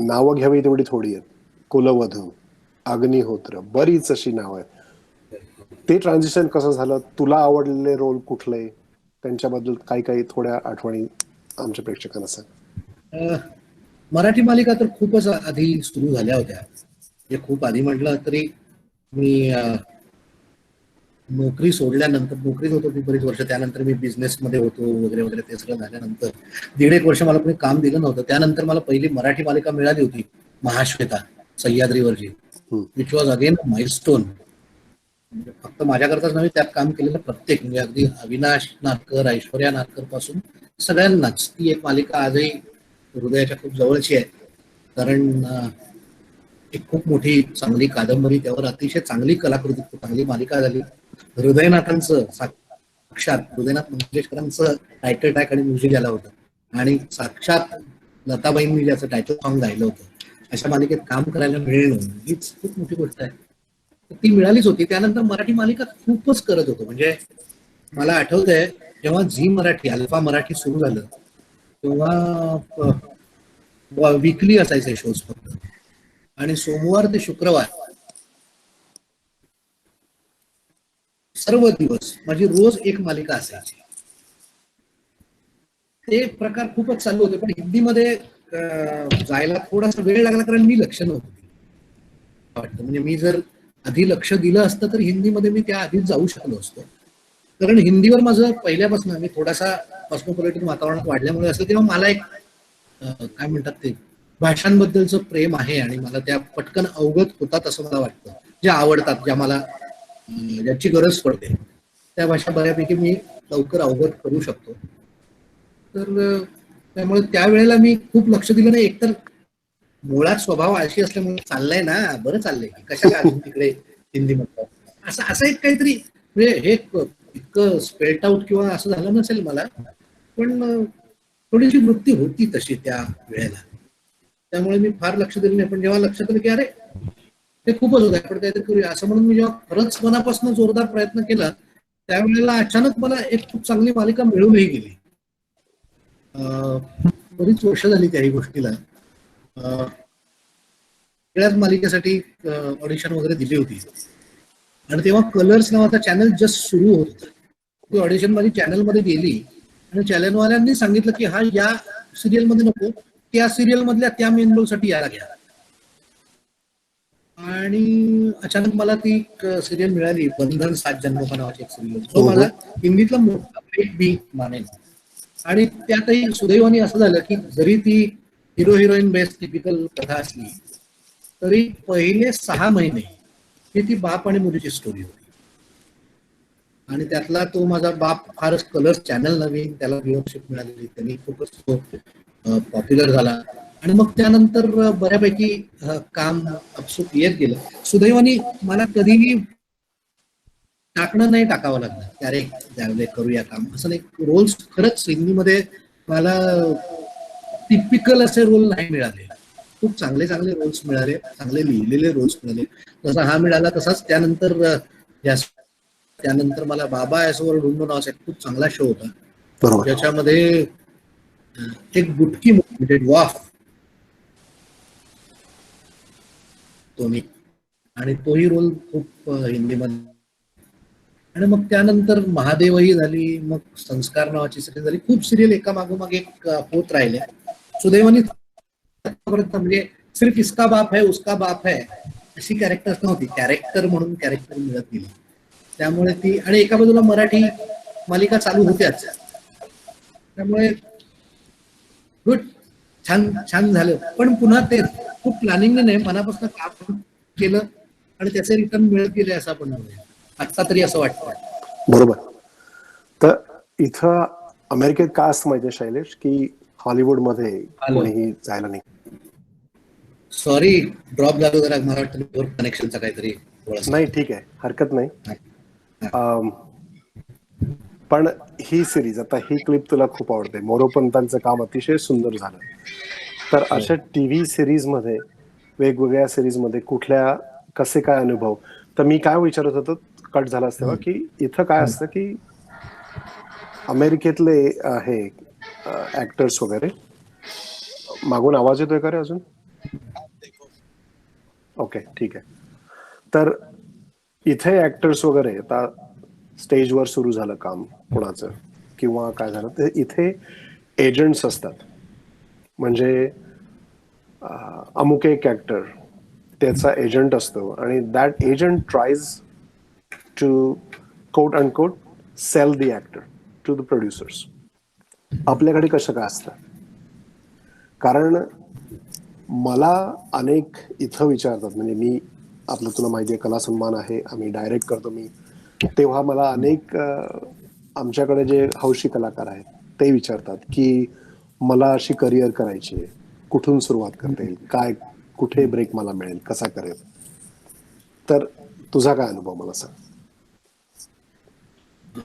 नावं घ्यावी तेवढी थोडी आहेत. कुलवधू, अग्निहोत्र, बरीच अशी नावं आहेत. ते ट्रान्झिशन कसं झालं, तुला आवडलेले रोल कुठले, त्यांच्याबद्दल काही काही थोड्या आठवणी आमच्या प्रेक्षकांना सांग. मराठी मालिका तर खूपच आधी सुरू झाल्या होत्या. म्हणजे खूप आधी म्हटलं तरी मी नोकरी सोडल्यानंतर, नोकरीत होतो मी बरीच वर्ष, त्यानंतर मी बिझनेसमध्ये होतो वगैरे वगैरे. ते सगळं झाल्यानंतर 1.5 वर्ष मला कोणी काम दिलं नव्हतं. त्यानंतर मला पहिली मराठी मालिका मिळाली होती, महाश्वेता, सह्याद्रीवरची, विच वॉज अगेन माइलस्टोन. म्हणजे फक्त माझ्याकरताच नव्हे, त्यात काम केलेलं प्रत्येक, म्हणजे अगदी अविनाश नारकर, ऐश्वर्या नारकर पासून सगळ्यांनाच ती एक मालिका आजही हृदयाच्या खूप जवळची आहे. कारण एक खूप मोठी चांगली कादंबरी, त्यावर अतिशय चांगली कलाकृती, चांगली मालिका झाली. हृदयनाथांचं, साक्षात हृदयनाथ मंगेशकरांचं टायटल ट्रॅक आणि म्युझिक आलं होतं, आणि साक्षात लताबाईंनी ज्याचं टायटल सॉन्ग गायलं होतं, अशा मालिकेत काम करायला मिळणं हीच खूप मोठी गोष्ट आहे. ती मिळालीच होती. त्यानंतर मराठी मालिका खूपच करत होतो. म्हणजे मला आठवतंय, जेव्हा झी मराठी, अल्फा मराठी सुरू झालं, तेव्हा वीकली असायचे शोज फक्त, आणि सोमवार ते शुक्रवार सर्व दिवस माझी रोज एक मालिका असायची. ते प्रकार खूपच चालू होते. पण हिंदीमध्ये जायला थोडासा वेळ लागला, कारण मी लक्ष नव्हतं वाटतं. म्हणजे मी जर आधी लक्ष दिलं असतं तर हिंदीमध्ये मी त्या आधीच जाऊ शकलो असतो. कारण हिंदीवर माझं पहिल्यापासून, मी थोडासा कॉस्मोपॉलिटन वातावरणात वाढल्यामुळे असं, तेव्हा मला एक काय म्हणतात ते, भाषांबद्दलचं प्रेम आहे, आणि मला त्या पटकन अवगत होतात असं मला वाटतं. ज्या आवडतात, ज्या मला ज्याची गरज पडते, त्या भाषा बऱ्यापैकी मी लवकर अवगत करू शकतो. तर त्यामुळे त्यावेळेला मी खूप लक्ष दिलं नाही. एकतर मुळात स्वभाव अशी असल्यामुळे, चाललंय ना, बरं चाललंय की कशाला अजून तिकडे हिंदी म्हणतात, असं एक काहीतरी, म्हणजे हे इतकं स्पेल्ट आउट किंवा असं झालं नसेल मला, पण थोडीशी वृत्ती होती तशी त्या वेळेला. त्यामुळे मी फार लक्ष दिलं नाही. पण जेव्हा लक्षात आलं की अरे ते खूपच होत आहे, आपण काहीतरी करूया, असं म्हणून मी जेव्हा खरंच मनापासून जोरदार प्रयत्न केला, त्यावेळेला अचानक मला एक खूप चांगली मालिका मिळूनही गेली. बरीच वर्ष झाली त्याही गोष्टीला. सगळ्याच मालिकेसाठी ऑडिशन वगैरे दिली होती, आणि तेव्हा कलर्स नावाचा चॅनल जस्ट सुरू होत होता. ती ऑडिशन माझी चॅनलमध्ये गेली, आणि चॅनलवाल्यांनी सांगितलं की हा या सिरियल मध्ये नको, त्या सिरियल मधल्या त्या मेन रोल साठी यायला घ्या. आणि अचानक मला ती सिरियल मिळाली, बंधन 7 जन्मों का नावाची एक सिरियल, जो माझा हिंदीतला मोठा ब्रेक बी मानेन. आणि त्यातही सुदैवाने असं झालं की जरी ती हिरो हिरोईन बेस्ट टिपिकल कथा असली, तरी पहिले 6 महिने ही ती बाप आणि मुलीची स्टोरी होती. आणि त्यातला तो माझा बाप फारच कलर्स चॅनल नवीन, त्याला व्ह्यूअरशिप मिळालेली, त्यांनी खूपच पॉप्युलर झाला. आणि मग त्यानंतर बऱ्यापैकी काम अपसूक येत गेलं. सुदैवाने मला कधीही टाकणं नाही टाकावं लागलं, की अरे त्यावेळेला करूया काम, असं नाही. रोल्स खरंच हिंदीमध्ये मला टिपिकल असे रोल नाही मिळाले, खूप चांगले चांगले रोल्स मिळाले, चांगले लिहिलेले रोल्स मिळाले. जसा हा मिळाला तसाच त्यानंतर मला बाबा ऐसोवर ढूंढो नावाचा एक खूप चांगला शो होता, बरोबर. ज्याच्यामध्ये एक बुटकी म्हणजे ड्वार्फ तोनी, आणि तोही रोल खूप हिंदीमध्ये. आणि मग त्यानंतर महादेवही झाली, मग संस्कार नावाची सिरियल झाली. खूप सिरियल एका मागोमाग एक होत राहिल्या. सुदैवाने म्हणजे सिर्फ इसका बाप है उसका बाप है अशी कॅरेक्टर्स नव्हती, कॅरेक्टर म्हणून कॅरेक्टर मिळत गेली. त्यामुळे ती, आणि एका बाजूला मराठी मालिका चालू होत्याच, त्यामुळे गुड, छान छान झालं. पण पुन्हा तेच खूप प्लॅनिंगने नाही, मनापासून काम केलं आणि त्याचे रिटर्न मिळत गेले असं आपण म्हणूया. आत्ता तरी असं वाटतं. बरोबर. तर इथं अमेरिकेत काय असतं माहितीये शैलेश, की हॉलिवूडमध्ये हॅलो, कोणीही जायला नाही. सॉरी ड्रॉप झालो जरा, मला वाटतं कनेक्शनचा काहीतरी थोडासा. नाही, ठीक आहे, हरकत नाही. अम, पण ही सिरीज, आता ही क्लिप तुला खूप आवडते, मोरोपंतांचं काम अतिशय सुंदर झालं. तर हो. अशा टीव्ही सिरीजमध्ये, वेगवेगळ्या सिरीजमध्ये कुठल्या, कसे काय अनुभव. तर मी काय विचारत होतो, कट झाला तेव्हा, की इथं काय असतं की अमेरिकेतले हे ऍक्टर्स वगैरे, मागून आवाज येतोय का रे अजून? ओके, ठीक आहे. तर इथे ऍक्टर्स वगैरे आता स्टेजवर सुरू झालं काम कोणाचं किंवा काय झालं, तर इथे एजंट्स असतात. म्हणजे अमुक एक ऍक्टर, त्याचा एजंट असतो आणि that agent tries to quote and quote sell the actor to the producers. आपल्याकडे कसं काय असतं, कारण मला अनेक इथं विचारतात, म्हणजे मी, आपलं तुला माहिती आहे कला सन्मान आहे, आम्ही डायरेक्ट करतो मी, तेव्हा मला अनेक आमच्याकडे जे हौशी कलाकार आहेत ते विचारतात की मला अशी करिअर करायची आहे, कुठून सुरुवात करता येईल, काय, कुठे ब्रेक मला मिळेल, कसा करेल. तर तुझा काय अनुभव मला सांग.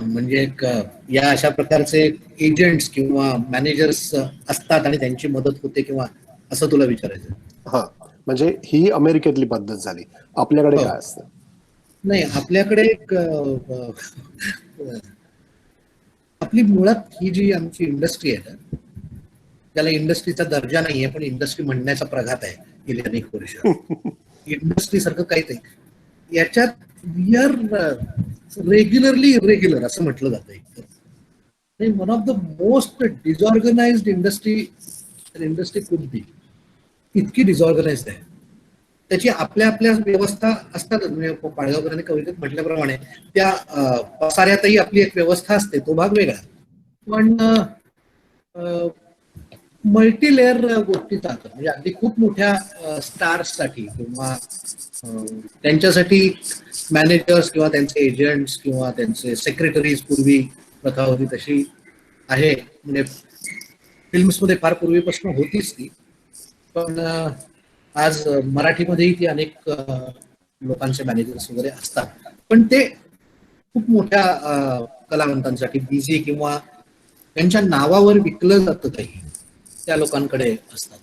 म्हणजे एक या अशा प्रकारचे एजंट्स किंवा मॅनेजर्स असतात आणि त्यांची मदत होते किंवा असं तुला विचारायचं? हा, म्हणजे ही अमेरिकेतली पद्धत झाली, आपल्याकडे हो, काय असतं? नाही आपल्याकडे एक आपली मुळात ही जी आमची इंडस्ट्री आहे ना, त्याला इंडस्ट्रीचा दर्जा नाहीये, पण इंडस्ट्री म्हणण्याचा प्रघात आहे गेली अनेक वर्ष. इंडस्ट्री सारखं काहीच नाही याच्यात. वी आर रेग्युलरली इरेग्युलर असं म्हटलं जातं. One of the most disorganized industry could be. इतकी डिसऑर्गनाइज्ड आहे. त्याची आपल्या आपल्या व्यवस्था असतातच. म्हणजे पाडगावकरांनी कवितेत म्हटल्याप्रमाणे त्या पसाऱ्यातही आपली एक व्यवस्था असते, तो भाग वेगळा. पण मल्टी लेअर गोष्टी चालतात. म्हणजे अगदी खूप मोठ्या स्टार्ससाठी किंवा त्यांच्यासाठी मॅनेजर्स किंवा त्यांचे एजंट्स किंवा त्यांचे सेक्रेटरीज पूर्वी प्रथा होती तशी आहे. म्हणजे फिल्म्समध्ये फार पूर्वीपासून होतीच ती. पण आज मराठीमध्येही ती अनेक लोकांचे मॅनेजर्स वगैरे असतात. पण ते खूप मोठ्या कलावंतांसाठी बिझी किंवा त्यांच्या नावावर विकलं जातं काही, त्या लोकांकडे असतात.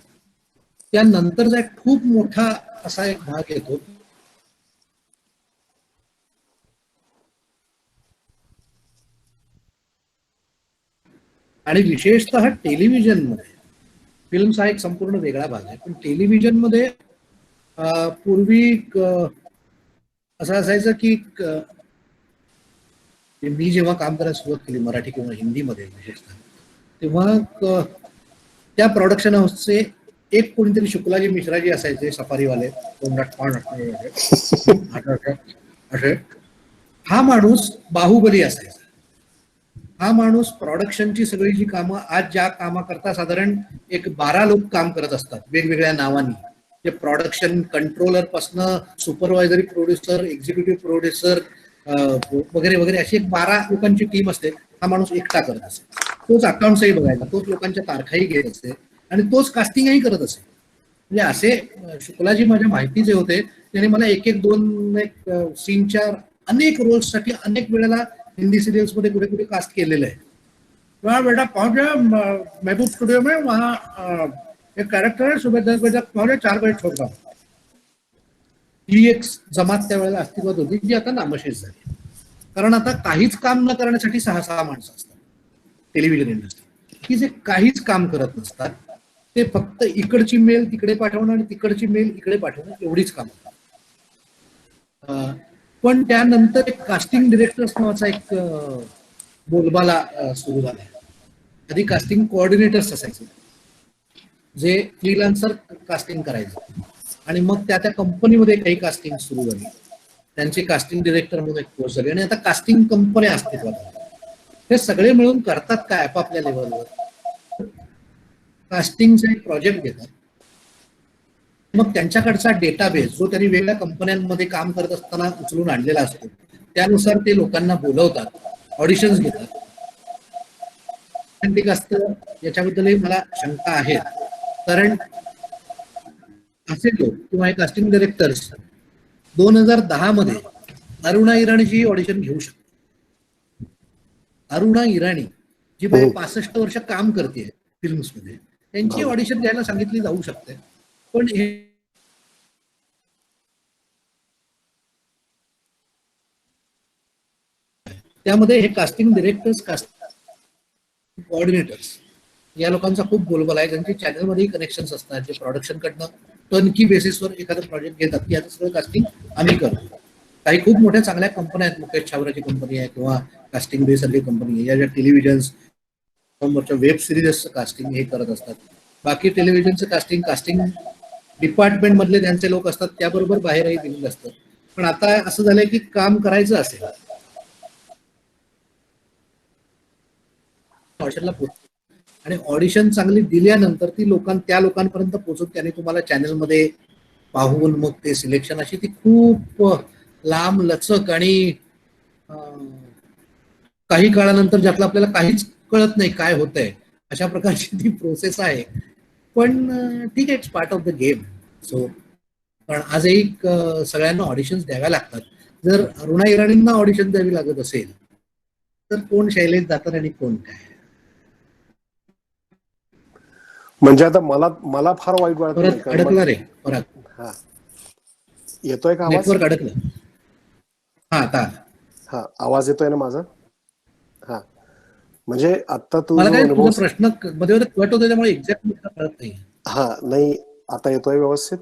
त्यानंतरचा एक खूप मोठा असा एक भाग येतो आणि विशेषतः टेलिव्हिजनमध्ये. फिल्म्स हा एक संपूर्ण वेगळा भाग आहे, पण टेलिव्हिजनमध्ये पूर्वी असं असायचं की मी जेव्हा काम करायला सुरुवात केली मराठी किंवा हिंदीमध्ये विशेषतः, तेव्हा त्या प्रोडक्शन हाऊसचे एक कोणीतरी शुक्लाजी मिश्राजी असायचे, सफारीवाले, तोंडात पान असे. हा माणूस बाहुबली असायचा. हा माणूस प्रोडक्शनची सगळी जी कामं, आज ज्या कामाकरता साधारण एक 12 लोक काम करत असतात वेगवेगळ्या नावांनी, जे प्रोडक्शन कंट्रोलर पासनं सुपरवायझरी प्रोड्युसर, एक्झिक्युटिव्ह प्रोड्युसर वगैरे वगैरे, अशी एक 12 लोकांची टीम असते. हा माणूस एकटा करत असे. तोच अकाउंट्सही बघायचा, तोच लोकांच्या तारखाही घेत असते आणि तोच कास्टिंगही करत असे. म्हणजे असे शुक्लाजी माझ्या माहितीचे होते. त्याने मला एक एक दोन एक सीनच्या अनेक रोल्ससाठी अनेक वेळेला हिंदी सिरियल्स मध्ये कुठे कुठे कास्ट केलेलं आहे. वहाँ बेटा पहुंचे महबूब स्टूडियो में, वहाँ एक कैरेक्टर है, सुबह 10 बजे पहुंचे, 4 बजे छोड़ता. ही एक जमात त्यावेळेला अस्तित्वात होती, जी आता नामशेष झाली. कारण आता काहीच काम न करण्यासाठी 6 माणसं असतात टेलिव्हिजन इंडस्ट्री, की जे काहीच काम करत नसतात. ते फक्त इकडची मेल तिकडे पाठवणं आणि तिकडची मेल इकडे पाठवणं एवढीच काम. पण त्यानंतर एक कास्टिंग डिरेक्टर्स नावाचा एक बोलबाला सुरू झाला. आधी कास्टिंग कोऑर्डिनेटर्स असायचे, जे फ्रीलान्सर कास्टिंग करायचे, आणि मग त्या त्या कंपनीमध्ये काही कास्टिंग सुरू झाली. त्यांची कास्टिंग डिरेक्टर म्हणून एक कोर्स झाली आणि आता कास्टिंग कंपन्या अस्तित्वात आल्या. हे सगळे मिळून करतात काय आपापल्या लेव्हलवर. कास्टिंगचा एक प्रोजेक्ट घेतात. मग त्यांच्याकडचा डेटाबेस जो त्यांनी वेगळ्या कंपन्यांमध्ये काम करत असताना उचलून आणलेला असतो, त्यानुसार ते लोकांना बोलवतात, ऑडिशन्स घेतात. ठीक असतं याच्याबद्दलही मला शंका आहे, कारण असे लोक किंवा हे कास्टिंग डिरेक्टर्स 2010 मध्ये अरुणा इराणीची ऑडिशन घेऊ शकतात. अरुणा इराणी जी बाई 65 वर्ष काम करते फिल्म्समध्ये, त्यांची ऑडिशन द्यायला सांगितली जाऊ शकते. पण हे त्यामध्ये हे कास्टिंग डिरेक्टर्स, कास्टिंग कोऑर्डिनेटर्स या लोकांचा खूप बोलबाला आहे. त्यांचे चॅनलमध्येही कनेक्शन्स असतात, जे प्रोडक्शनकडनं टर्नकी बेसिसवर एखादं प्रोजेक्ट घेतात की याचं सगळं कास्टिंग आम्ही करतो. काही खूप मोठ्या चांगल्या कंपन्या आहेत, मुकेश छाबराची कंपनी आहे किंवा कास्टिंग बे सारखी कंपनी आहे, या ज्या टेलिव्हिजन्स वेब सिरीजचं कास्टिंग हे करत असतात. बाकी टेलिव्हिजनचं कास्टिंग कास्टिंग डिपार्टमेंट मधले त्यांचे लोक असतात, त्याबरोबर बाहेरही दिलेलं असतं. पण आता असं झालंय की काम करायचं असेल ऑडिशनला आणि ऑडिशन चांगली दिल्यानंतर ती त्या लोकांपर्यंत पोहोचून त्यांनी तुम्हाला चॅनलमध्ये पाहून मग ते सिलेक्शन, अशी ती खूप लांब लचक आणि काही काळानंतर ज्यातलं आपल्याला काहीच कळत नाही काय होतंय, अशा प्रकारची ती प्रोसेस आहे. पण ठीक आहे, it's part of the game. So पण आजही सगळ्यांना ऑडिशन्स द्याव्या लागतात. जर अरुणा इराणींना ऑडिशन द्यावी लागत असेल तर कोण शैलेश जातात आणि कोण काय? म्हणजे आता मला फार वाईट वाटत नाही, परत कारण अडकला रे परत. हा, येतोय का आवाज? नेटवर्क अडकलं. हा आता हा, आवाज येतोय ना माझा? हा, म्हणजे आता तू मला जो काय अनुभव, तुझा प्रश्न मध्ये मध्ये कट होतो त्यामुळे एक्झॅक्ट कळत नाही. हा नाही, आता येतोय व्यवस्थित?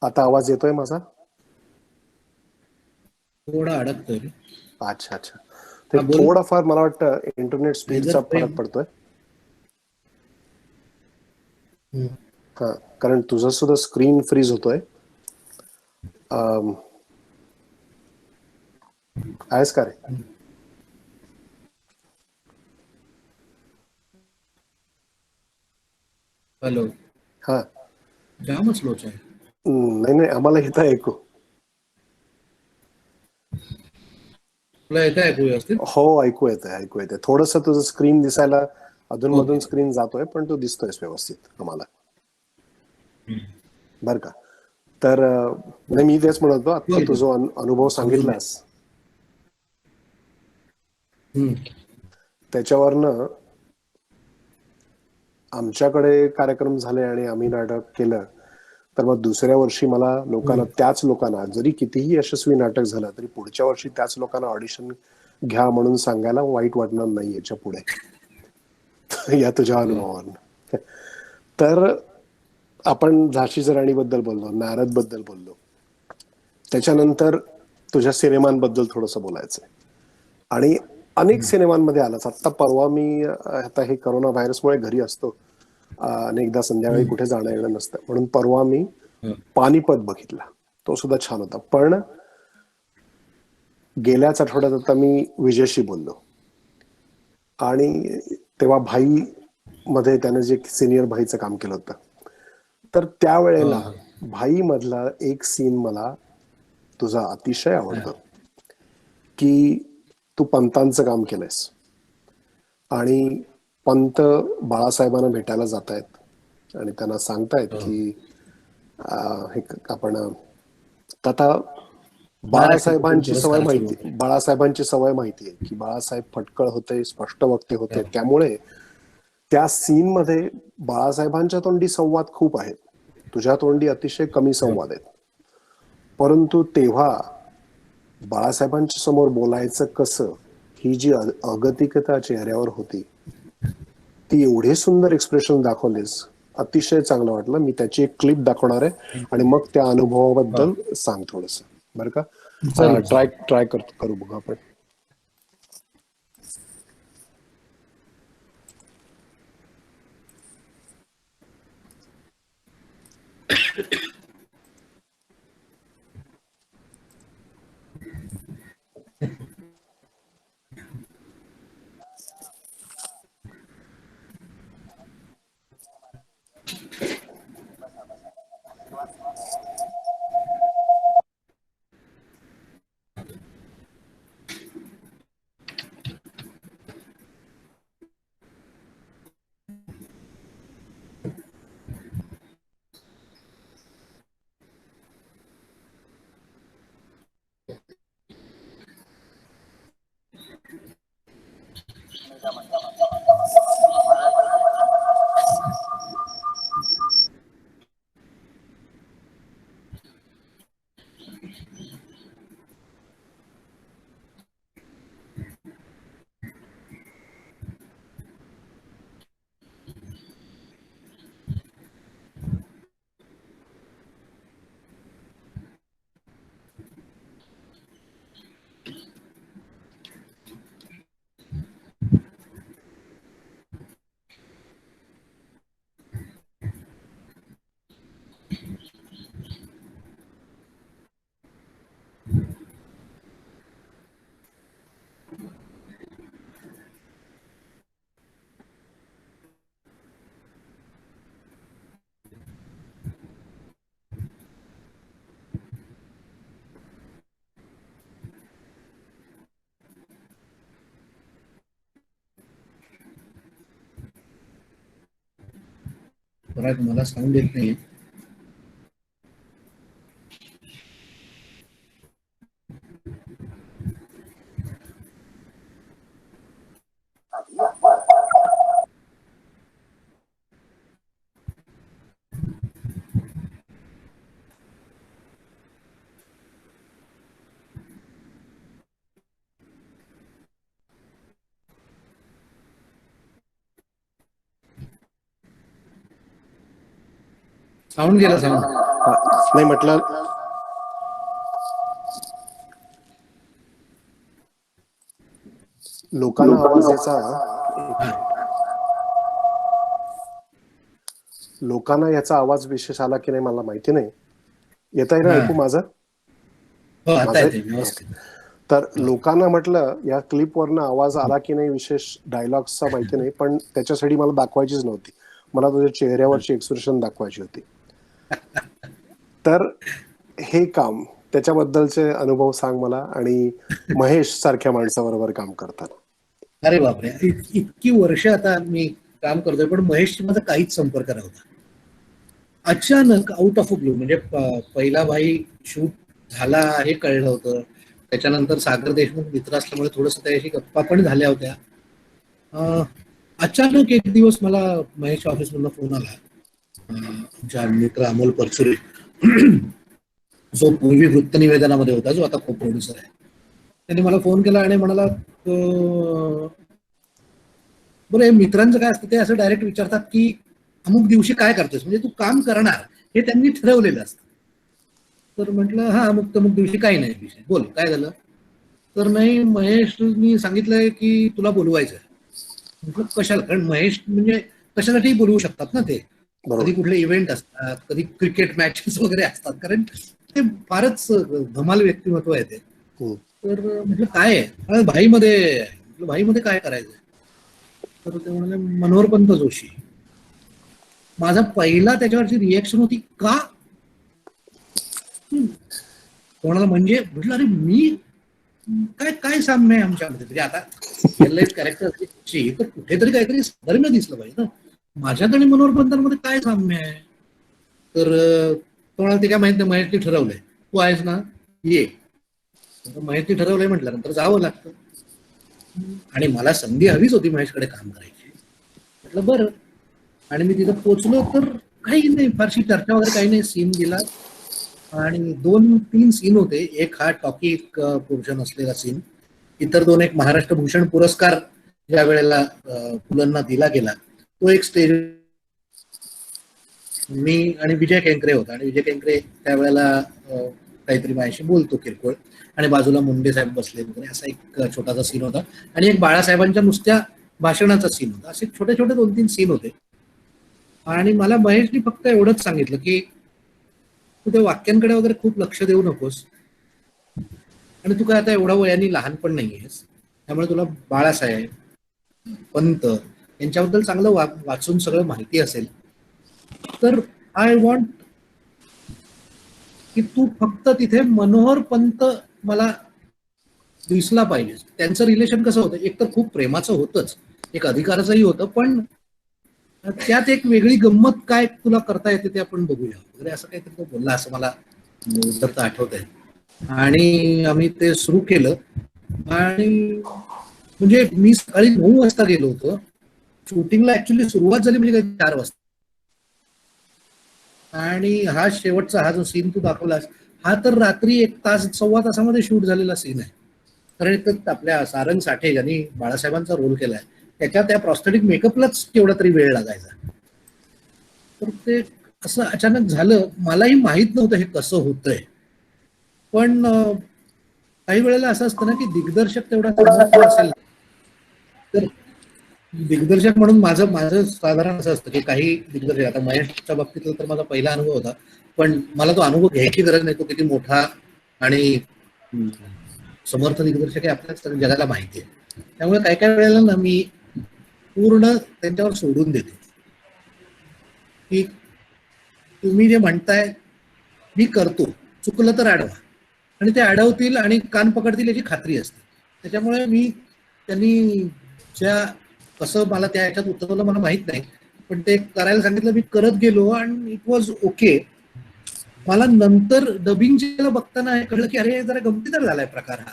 आता आवाज येतोय माझा? थोडा अडकतोय. अच्छा अच्छा, ते हा बोल. थोडाफार मला वाटतं इंटरनेट लेझर स्पीडचा फरक फ्रेम. पडतोय. हा, कारण तुझं सुद्धा स्क्रीन फ्रीज होतोय. आहेस का रे? हॅलो. हा, जामच लोच आहे. नाही नाही, आम्हाला येतं ऐकू. तुला येतं ऐकू व्यवस्थित? हो, ऐकू येतंय. थोडस तुझं स्क्रीन दिसायला अधूनमधून ओके. स्क्रीन जातोय, पण तू दिसतोयस व्यवस्थित आम्हाला, बर का? तर नाही, मी तेच म्हणत होतो, आता बोल तू बोल. जो अनुभव समजून घे. सांगितलास त्याच्यावरनं आमच्याकडे कार्यक्रम झाले आणि आम्ही नाटक केलं, तर मग दुसऱ्या वर्षी मला त्याच लोकांना, जरी कितीही यशस्वी नाटक झालं तरी पुढच्या वर्षी त्याच लोकांना ऑडिशन घ्या म्हणून सांगायला वाईट वाटणार नाही याच्या पुढे. या तुझ्या अनुभवावरून. तर आपण झाशीच्या राणीबद्दल बोललो, नारद बद्दल बोललो, त्याच्यानंतर तुझ्या सिनेमांबद्दल थोडंसं बोलायचंय. आणि अनेक सिनेमांमध्ये आलास. आता परवा मी, आता हे करोना व्हायरसमुळे घरी असतो, अनेकदा संध्याकाळी कुठे जाणं येणं नसतं, म्हणून परवा मी पानिपत बघितला. तो सुद्धा छान होता. पण गेल्याच आठवड्यात आता मी विजयशी बोललो, आणि तेव्हा भाई मध्ये त्याने जे सिनियर भाईचं काम केलं होतं, तर त्यावेळेला भाई मधला एक सीन मला तुझा अतिशय आवडतो, की तू पंतांचं काम केलंयस आणि पंत बाळासाहेबांना भेटायला जात आहेत आणि त्यांना सांगतायत की आपण आता महाराष्ट्र कुठून पुरस्काराची ओढ. बाळासाहेबांची सवय माहिती आहे की बाळासाहेब फटकळ होते, स्पष्ट वक्ते होते, त्यामुळे त्या सीन मध्ये बाळासाहेबांच्या तोंडी संवाद खूप आहेत, तुझ्या तोंडी अतिशय कमी संवाद आहेत. परंतु तेव्हा बाळासाहेबांच्या समोर बोलायचं कसं, ही जी अगतिकता चेहऱ्यावर होती, ती एवढे सुंदर एक्सप्रेशन दाखवलेस, अतिशय चांगलं वाटलं. मी त्याची एक क्लिप दाखवणार आहे आणि मग त्या अनुभवाबद्दल सांग थोडस, बरं का? ट्राय करू बघू आपण. बरं तुम्हाला साऊंड येत नाही. साऊंड गेला साऊंड. नाही म्हटलं लोकांना आवाज लोकांना याचा आवाज विशेष आला की नाही मला माहिती नाही. येत आहे ना ऐकू माझं? तर लोकांना म्हटलं या क्लिप वरनं आवाज आला की नाही विशेष डायलॉग्सचा माहिती नाही, पण त्याच्यासाठी मला दाखवायचीच नव्हती. मला तुझ्या चेहऱ्यावरची एक्सप्रेशन दाखवायची होती. तर हे काम त्याच्याबद्दलचे अनुभव सांग मला. आणि महेश सारख्या माणसाबरोबर काम करताना. अरे बापरे, इतकी वर्ष आता मी काम करतोय पण महेशची माझा काहीच संपर्क नव्हता. अचानक आउट ऑफ ब्लू म्हणजे पहिला भाई शूट झाला हे कळलं होतं. त्याच्यानंतर सागर देशमुख मित्र असल्यामुळे थोडस त्याशी गप्पा पण झाल्या होत्या. अचानक एक दिवस मला महेश ऑफिसमधून फोन आला. आमच्या मित्र अमोल परचुरे जो पूर्वी वृत्तनिवेदनामध्ये होता, जो आता को प्रोड्युसर आहे, त्यांनी मला फोन केला आणि म्हणाला बरं मित्रांचं काय असतं ते असं डायरेक्ट विचारतात की अमुक दिवशी काय करतोस, म्हणजे तू काम करणार हे त्यांनी ठरवलेलं असतं. तर म्हटलं हा अमुक तमुक दिवशी काही नाही विषय, बोल काय झालं. तर नाही महेशनी सांगितलंय की तुला बोलवायचं. म्हटलं कशाला, कारण महेश म्हणजे कशासाठी बोलवू शकतात ना ते. कधी कुठले इव्हेंट असतात, कधी क्रिकेट मॅचेस वगैरे असतात, कारण ते फारच धमाल व्यक्तिमत्व आहे ते. तर म्हटलं काय आहे भाईमध्ये काय करायचं. तर ते म्हणाले मनोहरपंत जोशी. माझा पहिला त्याच्यावरची रिएक्शन होती का कोणाला, म्हणजे म्हटलं अरे मी काय काय साम्य आहे आमच्यामध्ये. म्हणजे आता रिअल लाईफ कॅरेक्टर तर कुठेतरी काहीतरी साधर्म्य दिसलं पाहिजे ना. माझ्याकडे मनोहरपंतांमध्ये काय साम्य आहे. तर कोणाला ते काय माहित नाही, महेशनी ठरवलंय तू आहेस ना ये. महेशनी ठरवलंय म्हटल्यानंतर जावं लागतं. आणि मला संधी हवीच होती महेशकडे काम करायची. म्हटलं बरं. आणि मी तिथं पोचलो तर काही नाही, फारशी चर्चा वगैरे काही नाही. सीन गेला आणि 2-3 सीन होते. एक हा टॉकी पोर्शन असलेला सीन, इतर 2 एक महाराष्ट्र भूषण पुरस्कार ज्या वेळेला पुलंना दिला गेला तो एक स्टेज. मी आणि विजय केंकरे होता आणि विजय केंकरे त्यावेळेला काहीतरी माझ्याशी बोलतो किरकोळ आणि बाजूला मुंडे साहेब बसले वगैरे, असा एक छोटासा सीन होता. आणि एक बाळासाहेबांच्या नुसत्या भाषणाचा सीन होता. असे छोटे छोटे 2-3 सीन होते. आणि मला महेशनी फक्त एवढंच सांगितलं की तू त्या वाक्यांकडे वगैरे खूप लक्ष देऊ नकोस, आणि तू काय आता एवढा वयाने लहान पण नाहीयेस, त्यामुळे तुला बाळासाहेब पंत यांच्याबद्दल चांगलं वाचून सगळं माहिती असेल. तर आय वॉन्ट की तू फक्त तिथे मनोहर पंत मला दिसला पाहिजे. त्यांचं रिलेशन कसं होतं, एक तर खूप प्रेमाचं होतंच, एक अधिकाराचंही होतं, पण त्यात एक वेगळी गंमत काय तुला करता येते ते आपण बघूया वगैरे असं काहीतरी तो बोलला, असं मला आठवत आहे. आणि आम्ही ते सुरू केलं आणि म्हणजे मी सकाळी 9 वाजता गेलो होतो. शूटिंगला ऍक्च्युली सुरुवात झाली म्हणजे काही 4 वाजता. आणि हा शेवटचा हा जो सीन तू दाखवलास, हा तर रात्री 1 तास 1.25 तासामध्ये शूट झालेला सीन आहे. कारण एक तर आपल्या सारंग साठे ज्यांनी बाळासाहेबांचा रोल केलाय, त्याच्या त्या प्रॉस्थेटिक मेकअपलाच केवढा तरी वेळ लागायचा. तर ते असं अचानक झालं. मलाही माहित नव्हतं हे कसं होतंय. पण काही वेळेला असं असतं ना की दिग्दर्शक तेवढा समर्थ असेल तर, दिग्दर्शक म्हणून माझं माझं साधारण असं असतं की काही दिग्दर्शक, आता महेशच्या बाबतीतला तर माझा पहिला अनुभव होता, पण मला तो अनुभव घ्यायची गरज नाही. तो किती मोठा आणि समर्थ दिग्दर्शक आहे आपल्याच जगाला माहिती आहे. त्यामुळे काही काही वेळेला ना मी पूर्ण त्यांच्यावर सोडून देतो की तुम्ही जे म्हणताय मी करतो, चुकलं तर अडवा, आणि ते अडवतील आणि कान पकडतील याची खात्री असते. त्याच्यामुळे मी त्यांनी ज्या कसं मला त्या ह्याच्यात उतरवलं मला माहित नाही, पण ते करायला सांगितलं, मी करत गेलो आणि इट वॉज ओके. मला नंतर डबिंगला बघताना हे कळलं की अरे जरा गमतीदार झालाय प्रकार हा.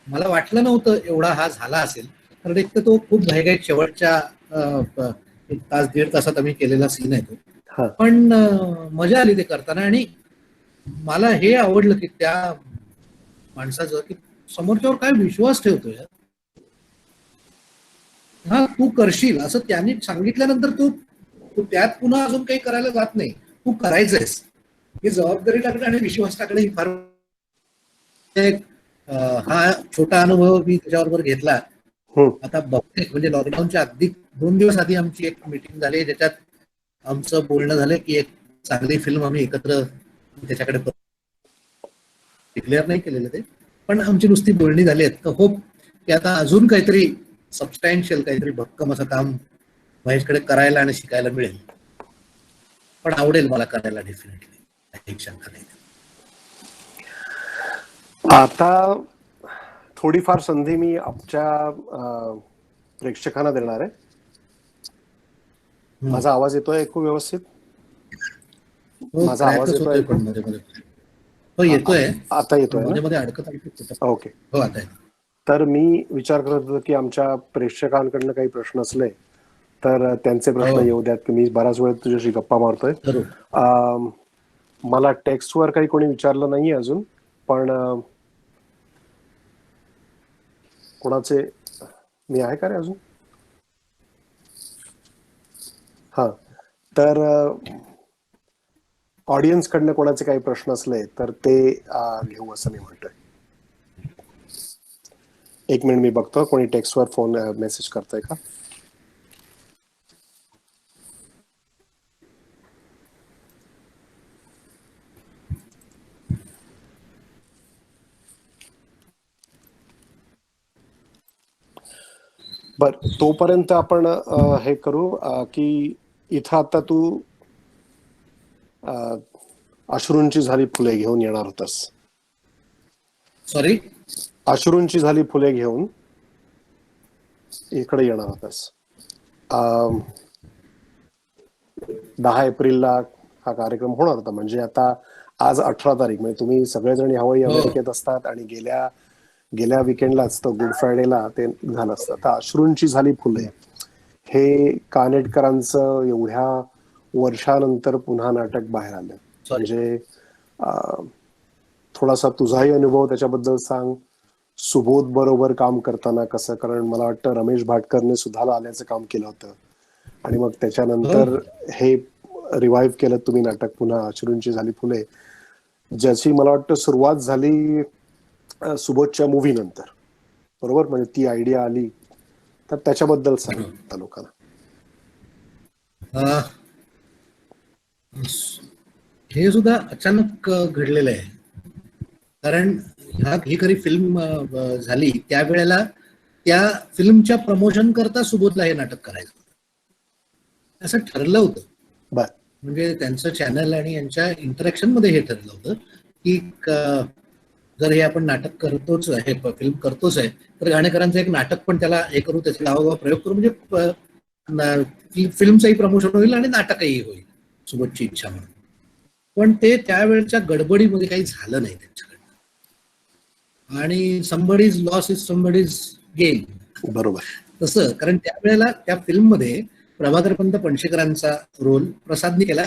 मला वाटलं नव्हतं एवढा हा झाला असेल. कारण एक तर तो खूप घाईघाईत शेवटच्या 1 तास 1.5 तासात आम्ही केलेला सीन आहे तो. हा. पण मजा आली ते करताना. आणि मला हे आवडलं की त्या माणसाचं की समोरच्यावर काय विश्वास ठेवतोय. हा तू करशील असं त्यांनी सांगितल्यानंतर तू तू त्यात पुन्हा अजून काही करायला जात नाही. तू करायचंयस ही जबाबदारी टाकणं आणि विश्वास टाकणं ही फार एक हा छोटा अनुभव मी त्याच्याबरोबर घेतला. आता बघते म्हणजे लॉकडाऊनच्या अगदी 2 दिवस आधी आमची एक मीटिंग झाली, ज्याच्यात आमचं बोलणं झालं की एक चांगली फिल्म आम्ही एकत्र त्याच्याकडे डिक्लेअर नाही केलेलं ते, पण आमची नुसती बोलणी झाली आहेत. तर होप की आता अजून काहीतरी सबस्टॅन्शियल काहीतरी भक्कम असं काम महेशकडे करायला आणि शिकायला मिळेल. पण आवडेल मला करायला डेफिनेटली, काही शंका नाही. आता थोडीफार संधी मी आमच्या प्रेक्षकांना देणार आहे. माझा आवाज येतोय ऐकू व्यवस्थित? हो, माझा आवाज क्रॅकच येतोय होतोय ऐकू? पण मध्ये मध्ये. हो येतोय, आता पण येतोय ना? मध्ये मध्ये अडकत अडकत. ओके. हो आता येतो. तर मी विचार करत होतो की आमच्या प्रेक्षकांकडनं काही प्रश्न असले तर त्यांचे प्रश्न हो येऊ द्यात, की मी बराच वेळ तुझ्याशी गप्पा मारतोय. जरूर. मला टेक्स्टवर काही कोणी विचारलं नाहीये अजून, पण कोणाचे मी आहे का रे अजून? हा, तर ऑडियन्स कडनं कोणाचे काही प्रश्न असले तर ते घेऊ असं मी म्हणतोय. 1 मिनिट मी बघतो कोणी टेक्स्टवर फोन मेसेज करतोय का. बर, तोपर्यंत आपण हे करू की इथं आता तू अश्रूंची झाली फुले घेऊन येणार होतास. सॉरी, अश्रूंची झाली फुले घेऊन इकडे येणार होतास. 10 एप्रिलला हा कार्यक्रम होणार होता. म्हणजे आता आज 18 तारीख, म्हणजे तुम्ही सगळेजण यावेळी हो अमेरिकेत असतात आणि गेल्या विकेंडलाच तर गुड फ्रायडेला ते झालं असतं. आता अश्रूंची झाली फुले हे कानेटकरांचं एवढ्या वर्षानंतर पुन्हा नाटक बाहेर आलं. सॉरी. म्हणजे थोडासा तुझाही अनुभव त्याच्याबद्दल सांग. सुबोध बरोबर काम करताना कसं, कारण मला वाटतं रमेश भाटकरने सुधाला आल्याचं काम केलं होतं आणि मग हो त्याच्यानंतर हे रिवाईव्ह केलं तुम्ही नाटक पुन्हा, अश्रूंची झाली फुले, ज्याची मला वाटतं सुरुवात झाली सुबोधच्या मूव्ही नंतर, बरोबर? म्हणजे ती आयडिया आली, तर त्याच्याबद्दल सांग लोकांना. हे सुद्धा अचानक घडलेलं आहे. कारण ही खरी फिल्म झाली त्यावेळेला त्या फिल्मच्या प्रमोशन करता सुबोधला हे नाटक करायचं असं ठरलं होतं. बर, म्हणजे त्यांचं चॅनल आणि यांच्या इंटरॅक्शन मध्ये हे ठरलं होतं की जर हे आपण नाटक करतोच आहे, फिल्म करतोच आहे, तर घाणेकरांचं एक नाटक पण त्याला हे करू, त्याचे गावोगाव प्रयोग करू, म्हणजे फिल्मचंही प्रमोशन होईल आणि नाटकही होईल, सुबोधची इच्छा म्हणून. पण ते त्यावेळच्या गडबडीमध्ये काही झालं नाही त्यांच्याकडनं. आणि somebody's loss is somebody's gain. बरोबर. तसं, कारण त्यावेळेला त्या फिल्ममध्ये प्रभाकरपंत पणशीकरांचा रोल प्रसादनी केला,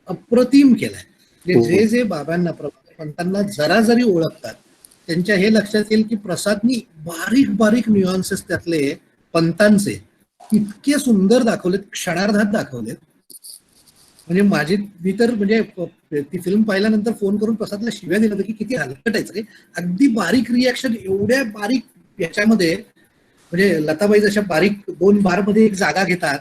अप्रतिम केलाय. जे जे बाबांना, प्रभाकरपंतांना जरा जरी ओळखतात त्यांच्या हे लक्षात येईल की प्रसादनी बारीक बारीक न्यूआन्सेस त्यातले पंतांचे इतके सुंदर दाखवलेत, क्षणार्धात दाखवलेत. म्हणजे मी तर म्हणजे ती फिल्म पाहिल्यानंतर फोन करून प्रसादला शिव्या दिल्या होत्या की किती हलकटायचं रे, अगदी बारीक रिॲक्शन, एवढ्या बारीक याच्यामध्ये. म्हणजे लताबाई जशा बारीक 2 बारमध्ये एक जागा घेतात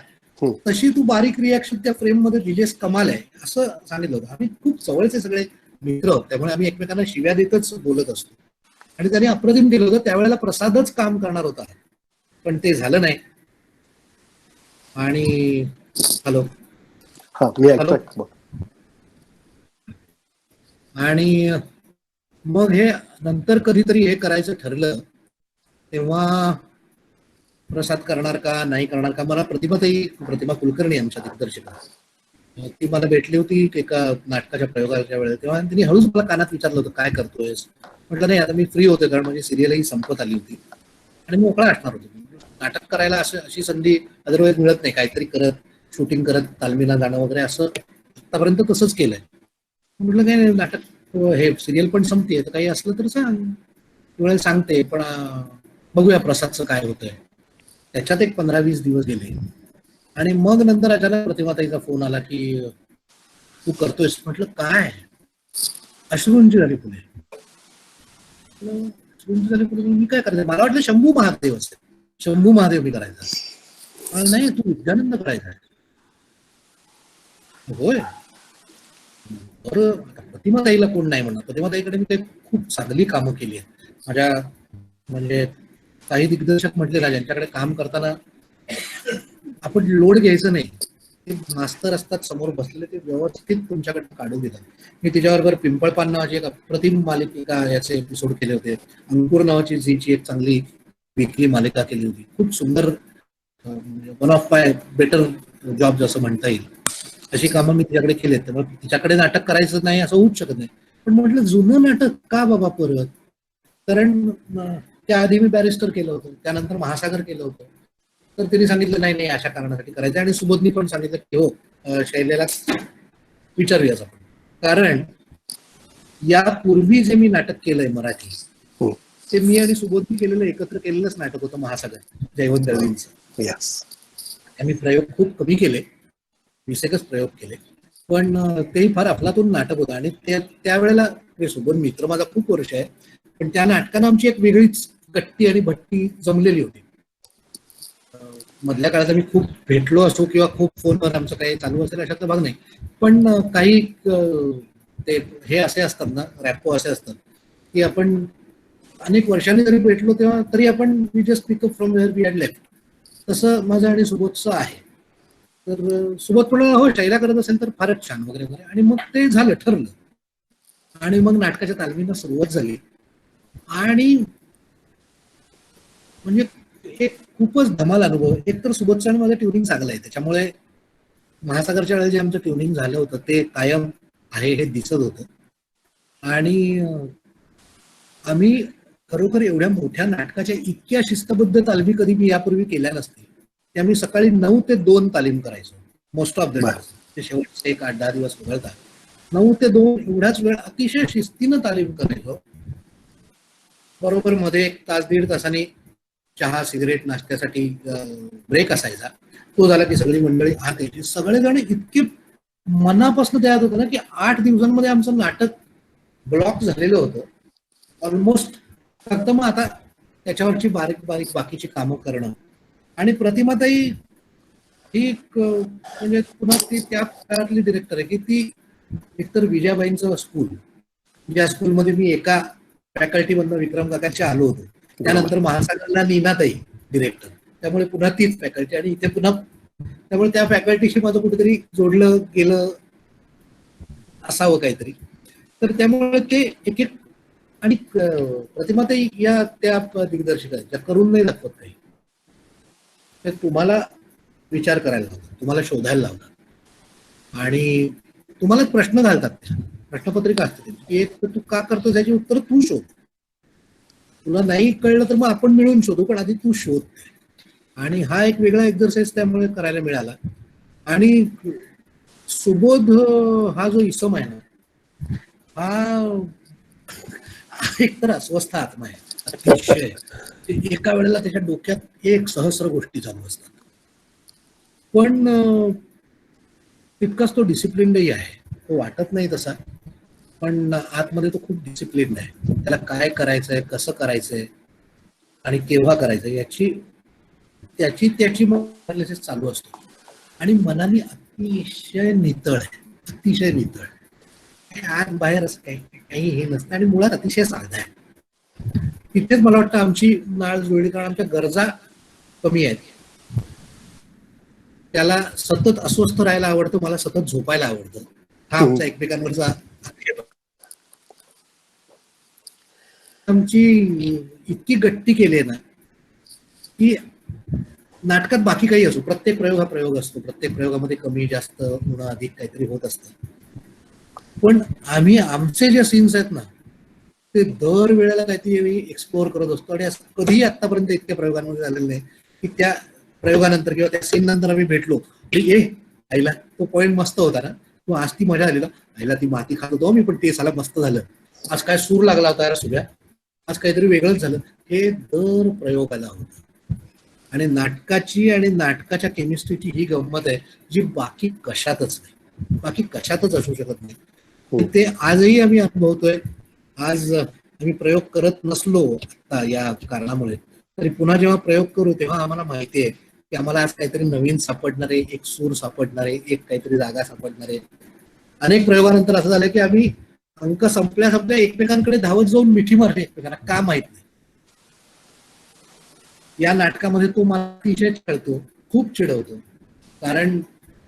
तशी तू बारीक रिॲक्शन त्या फ्रेम मध्ये दिलेस, कमाल आहे असं सांगितलं होतं. आम्ही खूप जवळचे सगळे मित्र, त्यामुळे आम्ही एकमेकांना शिव्या देतच बोलत असतो. आणि त्याने अप्रतिम केलं होतं. त्यावेळेला प्रसादच काम करणार होता, पण ते झालं नाही. आणि हॅलो हॅलो आणि मग हे नंतर कधीतरी हे करायचं ठरलं तेव्हा प्रसाद करणार का नाही करणार का, मला प्रतिमा कुलकर्णी आमच्या दिग्दर्शिका, ती मला भेटली होती एका नाटकाच्या प्रयोगाच्या वेळेला. तेव्हा तिने हळूच मला कानात विचारलं होतं काय करतोयस. म्हटलं नाही, आता मी फ्री होते कारण माझी सिरियलही संपत आली होती आणि मोकळा असणार होतो. नाटक करायला अशी संधी अदरवाईज मिळत नाही. काहीतरी करत, शूटिंग करत, तालमीला जाणं वगैरे असं आतापर्यंत तसंच केलंय. म्हटलं काय नाही, नाटक हे सिरियल पण संपते, तर काही असलं तर सांग, वेळेला सांगते, पण बघूया प्रसादचं काय होतंय. त्याच्यात एक 15-20 दिवस गेले आणि मग नंतर अचानक प्रतिमाताईचा फोन आला की तू करतोयस. म्हटलं काय, अश्रूंची झाली पुणे. अश्रूंची झाली पुणे, मी काय करायचं, मला वाटलं शंभू महादेव असेल, शंभू महादेव मी करायचा. नाही, तू विद्यानंद करायचा. होय, बरं. प्रतिमाताईला कोण नाही म्हणणार, प्रतिमाताईकडे मी काही खूप चांगली कामं केली आहेत. माझ्या म्हणजे काही दिग्दर्शक म्हटले ना, ज्यांच्याकडे काम करताना आपण लोड घ्यायचं नाही, ते मास्तर असतात समोर बसलेले, ते व्यवस्थित तुमच्याकडे काढून देतात. मी तिच्याबरोबर पिंपळपान नावाची एक अप्रतिम मालिका याचे एपिसोड केले होते. अंकुर नावाची झीची एक चांगली विकली मालिका केली होती, खूप सुंदर. One of my better job असं म्हणता येईल, अशी कामं मी तिच्याकडे केलीत. त्यामुळे तिच्याकडे नाटक करायचं नाही असं होऊच शकत नाही. पण म्हटलं जुनं नाटक का बाबा परत, कारण त्याआधी मी बॅरिस्टर केलं होतं, त्यानंतर महासागर केलं होतं. तर तिने सांगितलं नाही नाही, अशा कारणासाठी करायचं. आणि सुबोधनी पण सांगितलं की हो, शैलेला विचारूयाच आपण, कारण यापूर्वी जे मी नाटक केलंय मराठी, ते मी आणि सुबोधनी केलेलं एकत्र केलेलंच नाटक होतं महासागर, जयवंत दळवींचं. आम्ही प्रयोग खूप कमी केले, 20 प्रयोग केले, पण तेही फार अफलातून नाटक होतं. आणि त्यावेळेला सुबोध मित्र माझा खूप वर्ष आहे, पण त्या नाटकानं आमची एक वेगळीच गट्टी आणि भट्टी जमलेली होती. मधल्या काळात आम्ही खूप भेटलो असो किंवा खूप फोनवर आमचं काही चालू असेल अशातला भाग नाही, पण काही ते हे असे असतात ना, रॅपो असे असतात की आपण अनेक वर्षांनी जरी भेटलो तेव्हा तरी आपण we just pick up from where we had left. तसं माझं आणि सुबोधचं आहे. तर सुबोध पण हो, शैला करत असेल तर फारच छान वगैरे वगैरे. आणि मग ते झालं, ठरलं, आणि मग नाटकाच्या तालमीला सुरुवात झाली. आणि म्हणजे एक खूपच धमाल अनुभव. एक तर सुबोधचं आणि माझं ट्युनिंग चांगलं आहे, त्याच्यामुळे महासागरच्या वेळेला जे आमचं ट्युनिंग झालं होतं ते कायम आहे हे दिसत होतं. आणि आम्ही खरोखर एवढ्या मोठ्या नाटकाच्या इतक्या शिस्तबद्ध तालमी कधी मी यापूर्वी केल्या नसतील. ते आम्ही सकाळी 9 ते 2 तालीम करायचो मोस्ट ऑफ द डेज. ते शेवटचे 8-10 दिवस वगळतात 9 ते 2 एवढाच वेळ अतिशय शिस्तीनं तालीम करायचो. बरोबर मध्ये 1 तास 1.5 तासांनी चहा सिगरेट नाश्त्यासाठी ब्रेक असायचा. तो झाला की सगळी मंडळी आत यायची. सगळेजण इतके मनापासून तयार होतं ना की 8 दिवसांमध्ये आमचं नाटक ब्लॉक झालेलं होतं ऑलमोस्ट. फक्त मग आता त्याच्यावरची बारीक बारीक बाकीची कामं करणं. आणि प्रतिमाताई ही म्हणजे पुन्हा ती त्या काळातली डिरेक्टर आहे की ती एकतर विजयाबाईंचं स्कूल, ज्या स्कूलमध्ये मी एका फॅकल्टी मधनं विक्रम काकांच्या आलो होतो, त्यानंतर महासागरला नीनाताई डिरेक्टर, त्यामुळे पुन्हा तीच फॅकल्टी. आणि इथे पुन्हा त्यामुळे त्या फॅकल्टीशी माझं कुठेतरी जोडलं गेलं असावं काहीतरी. तर त्यामुळे ते एक एक. आणि प्रतिमाताई या त्या दिग्दर्शक आहेत ज्या करून नाही दाखवत काही, तर तुम्हाला विचार करायला लावतात, तुम्हाला शोधायला लावतात आणि तुम्हाला प्रश्न घालतात. प्रश्नपत्रिका असते की एक तर तू का करतो त्याची उत्तर तू शोध. तुला नाही कळलं तर मग आपण मिळून शोधू, पण आधी तू शोध. आणि हा एक वेगळा एक्झरसाइज त्यामुळे करायला मिळाला. आणि सुबोध हा जो इसम आहे ना, हा एकतर अस्वस्थ आत्मा आहे अतिशय. एका वेळेला त्याच्या डोक्यात एक सहस्र गोष्टी चालू असतात. पण तितकाच तो डिसिप्लिनही आहे. तो वाटत नाही तसा, पण आतमध्ये तो खूप डिसिप्लिन आहे. त्याला काय करायचंय, कसं करायचंय आणि केव्हा करायचंय याची त्याची त्याची अनालिसिस चालू असतो. आणि मनाने अतिशय नितळ आहे, अतिशय नितळ. आत बाहेर असं काही हे नसतं आणि मुळात अतिशय साधा आहे. तिथेच मला वाटतं आमची नाळ जुळली, कारण आमच्या गरजा कमी आहेत. त्याला सतत अस्वस्थ राहायला आवडतं, मला सतत झोपायला आवडतं. हा आमचा एकमेकांवरचा आमची इतकी गट्टी केली आहे ना की नाटकात बाकी काही असो, प्रत्येक प्रयोग हा प्रयोग असतो. प्रत्येक प्रयोगामध्ये कमी जास्त उणं अधिक काहीतरी होत असतं. पण आम्ही आमचे जे सीन्स आहेत ना, ते दर वेळेला काहीतरी एक्सप्लोअर करत असतो. आणि असं कधीही आतापर्यंत इतक्या प्रयोगांमध्ये झालेलं नाही की त्या प्रयोगानंतर किंवा त्या सीन नंतर आम्ही भेटलो की आईला तो पॉइंट मस्त होता ना, किंवा आज ती मजा आली ना, आईला ती माती खात होतो मी, पण ते साला मस्त झालं, आज काय सूर लागला होता यार सुभ्या, आज काहीतरी वेगळंच झालं. हे दर प्रयोगाला होतं. आणि नाटकाची आणि नाटकाच्या केमिस्ट्रीची ही गंमत आहे जी बाकी कशातच नाही, बाकी कशातच असू शकत नाही. ते आजही आम्ही अनुभवतोय. आज आम्ही प्रयोग करत नसलो आता या कारणामुळे, तरी पुन्हा जेव्हा प्रयोग करू तेव्हा आम्हाला माहिती आहे की आम्हाला आज काहीतरी नवीन सापडणार आहे, एक सूर सापडणार आहे, एक काहीतरी जागा सापडणार आहे. अनेक प्रयोगानंतर असं झालं की आम्ही अंक संपल्या संपल्या एकमेकांकडे धावत जाऊन मिठी मारली एकमेकांना, का माहित नाही. या नाटकामध्ये तो मला अतिशय चिडतो, खूप चिडवतो. कारण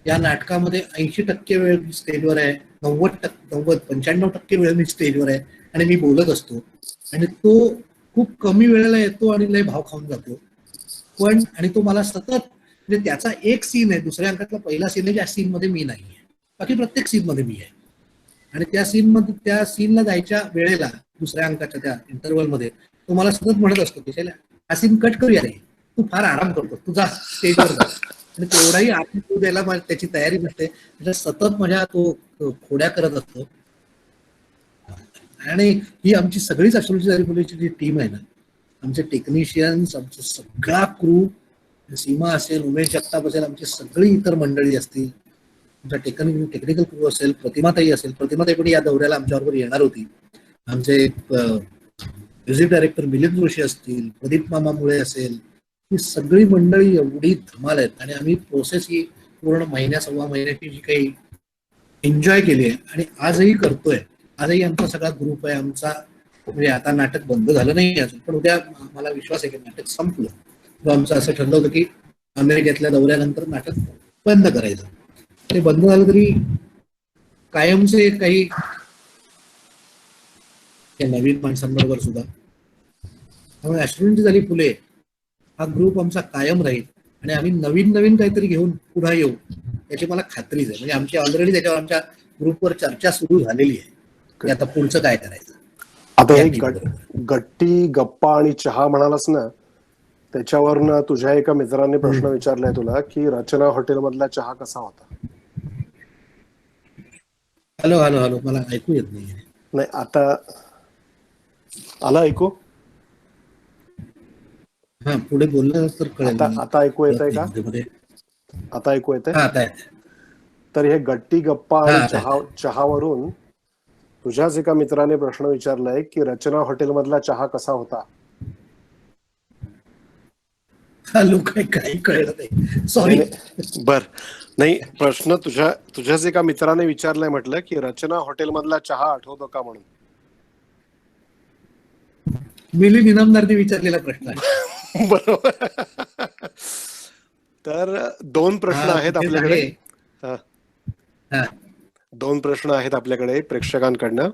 या नाटकामध्ये 80% वेळ मी स्टेजवर आहे, 95% वेळ मी स्टेजवर आहे आणि मी बोलत असतो. आणि तो खूप कमी वेळेला येतो आणि लय भाव खाऊन जातो. पण आणि तो मला सतत, म्हणजे त्याचा एक सीन आहे, दुसऱ्या अंकातला पहिला सीन आहे, ज्या सीन मध्ये मी नाही आहे, बाकी प्रत्येक सीन मध्ये मी आहे. आणि त्या सीनला जायच्या वेळेला दुसऱ्या अंकाच्या त्या इंटरव्हलमध्ये तो मला सतत म्हणत असतो की हा सीन कट करूया रे, तू फार आराम करतो, तू जा स्टेजवर जा. आणि तेवढाही आराम द्यायला त्याची तयारी नसते. त्याच्या सतत माझ्या तो खोड्या करत असतो. आणि ही आमची सगळीच अश्रुची जारीपुलीची जी टीम आहे ना, आमचे टेक्निशियन्स, आमचा सगळा क्रू, सीमा असेल, उमेश जगताप असेल, आमची सगळी इतर मंडळी असतील, आमचा टेक्निकल क्रू असेल, प्रतिमाताई असेल, प्रतिमाताई पण या दौऱ्याला आमच्याबरोबर येणार होती. आमचे म्युझिक डायरेक्टर मिलिंद जोशी असतील, प्रदीप मामा मुळे असेल, ही सगळी मंडळी एवढी धमाल आहेत. आणि आम्ही प्रोसेस ही पूर्ण सव्वा महिन्याची जी काही एन्जॉय केली आहे आणि आजही करतोय. आजही आमचा सगळा ग्रुप आहे आमचा. म्हणजे आता नाटक बंद झालं नाही अजून, पण उद्या मला विश्वास आहे की नाटक संपलं. आमचं असं ठरलं होतं की अमेरिकेतल्या दौऱ्यानंतर नाटक बंद करायचं. ते बंद झालं तरी कायमचे काही नवीन माणसांबरोबर सुद्धा. त्यामुळे अश्विनची झाली फुले हा ग्रुप आमचा कायम राहील आणि आम्ही नवीन नवीन काहीतरी घेऊन पुढे येऊ याची मला खात्रीच आहे. म्हणजे आमची ऑलरेडी त्याच्यावर आमच्या ग्रुपवर चर्चा सुरू झालेली आहे की आता पुढचं काय करायचं. आता हे गट्टी गप्पा आणि चहा म्हणालास ना, त्याच्यावरनं तुझ्या एका मित्राने प्रश्न विचारलाय तुला की रचना हॉटेल मधला चहा कसा होता. हॅलो हॅलो हॅलो, मला ऐकू येत नाही. आता आला ऐकू? हा, पुढे बोललं तर कळेल. आता ऐकू येत आहे का? आता ऐकू येत आहे? तर हे गट्टी गप्पा आणि चहावरून तुझ्याच एका मित्राने प्रश्न विचारलाय की रचना हॉटेल मधला चहा कसा होता. काही कळलं नाही, सॉरी. बर, नाही, प्रश्न तुझ्याच एका मित्राने विचारलाय, म्हटलं की रचना हॉटेल मधला चहा आठवतो का म्हणून. मिलिंद इनामदारने विचारलेला प्रश्न आहे. बरोबर. तर दोन प्रश्न आहेत आपल्याकडे. दोन प्रश्न आहेत आपल्याकडे प्रेक्षकांकडनं.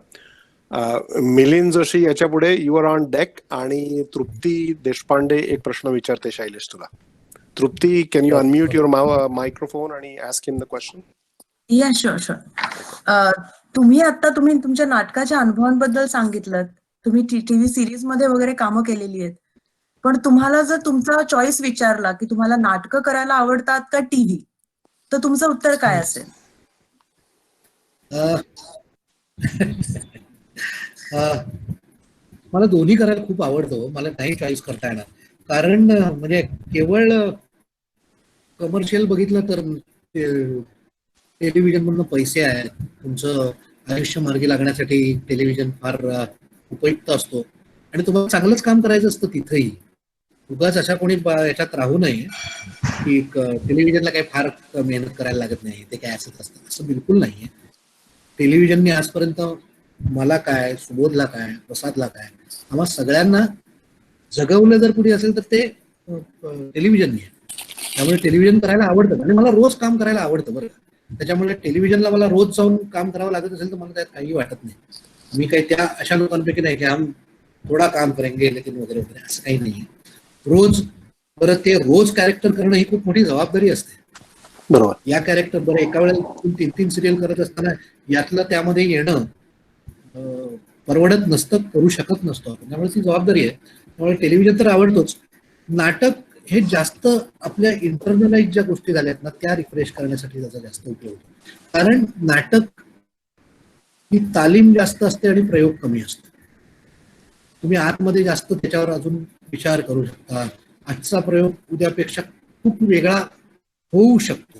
मिलिंद जोशी याच्या पुढे युअर ऑन डेक आणि तृप्ती देशपांडे एक प्रश्न विचारते शैलेश तुला. Trupti, can you unmute your microphone आणि ask him the question. Yeah sure. तुम्ही तुमच्या नाटकाच्या अनुभवांबद्दल सांगितलं. तुम्ही टीव्ही सिरीज मध्ये वगैरे कामं केलेली आहेत. पण तुम्हाला जर तुमचा चॉईस विचारला की तुम्हाला नाटकं करायला आवडतात का टीव्ही, तर तुमचं उत्तर काय असेल? अ, अ, मला दोन्ही करायला खूप आवडतं. मला नाही चॉईस करता येणार, कारण म्हणजे केवळ कमर्शियल बघितलं तर टेलिव्हिजन मधनं पैसे आहेत. तुमचं आयुष्य मार्गी लागण्यासाठी टेलिव्हिजन फार उपयुक्त असतो आणि तुम्हाला चांगलंच काम करायचं असतं तिथेही. उगाच अशा कोणी याच्यात राहू नये की टेलिव्हिजनला काही फार मेहनत करायला लागत नाही, ते काय असंच असतं, असं बिलकुल नाहीये. टेलिव्हिजनने आजपर्यंत मला काय, सुबोधला काय, प्रसादला काय, आम्हा सगळ्यांना जगवलं जर कुणी असेल तर ते टेलिव्हिजनने आहे. त्यामुळे टेलिव्हिजन करायला आवडतं आणि मला रोज काम करायला आवडतं बरं. त्याच्यामुळे टेलिव्हिजनला मला रोज जाऊन काम करावं लागत असेल तर मला त्यात काही वाटत नाही. मी काही त्या अशा लोकांपैकी नाही की हम थोडा काम करेंगे लेकिन वगैरे वगैरे, असं काही नाहीये. रोज बरं, ते रोज कॅरेक्टर करणं ही खूप मोठी जबाबदारी असते. बरोबर. या कॅरेक्टर बरं, एका वेळेला 3-3 सिरियल करत असताना यातलं त्यामध्ये येणं परवडत नसतं, करू शकत नसतो आपण. त्यामुळे ती जबाबदारी आहे. त्यामुळे टेलिव्हिजन तर आवडतोच. नाटक हे जास्त आपल्या इंटरनलाइज ज्या गोष्टी झाल्यात ना, त्या रिफ्रेश करण्यासाठी त्याचा जास्त उपयोग होतो. कारण नाटक ही तालीम जास्त असते आणि प्रयोग कमी असतो. तुम्ही आतमध्ये जास्त त्याच्यावर अजून विचार करू शकता. आजचा प्रयोग उद्यापेक्षा खूप वेगळा होऊ शकतो.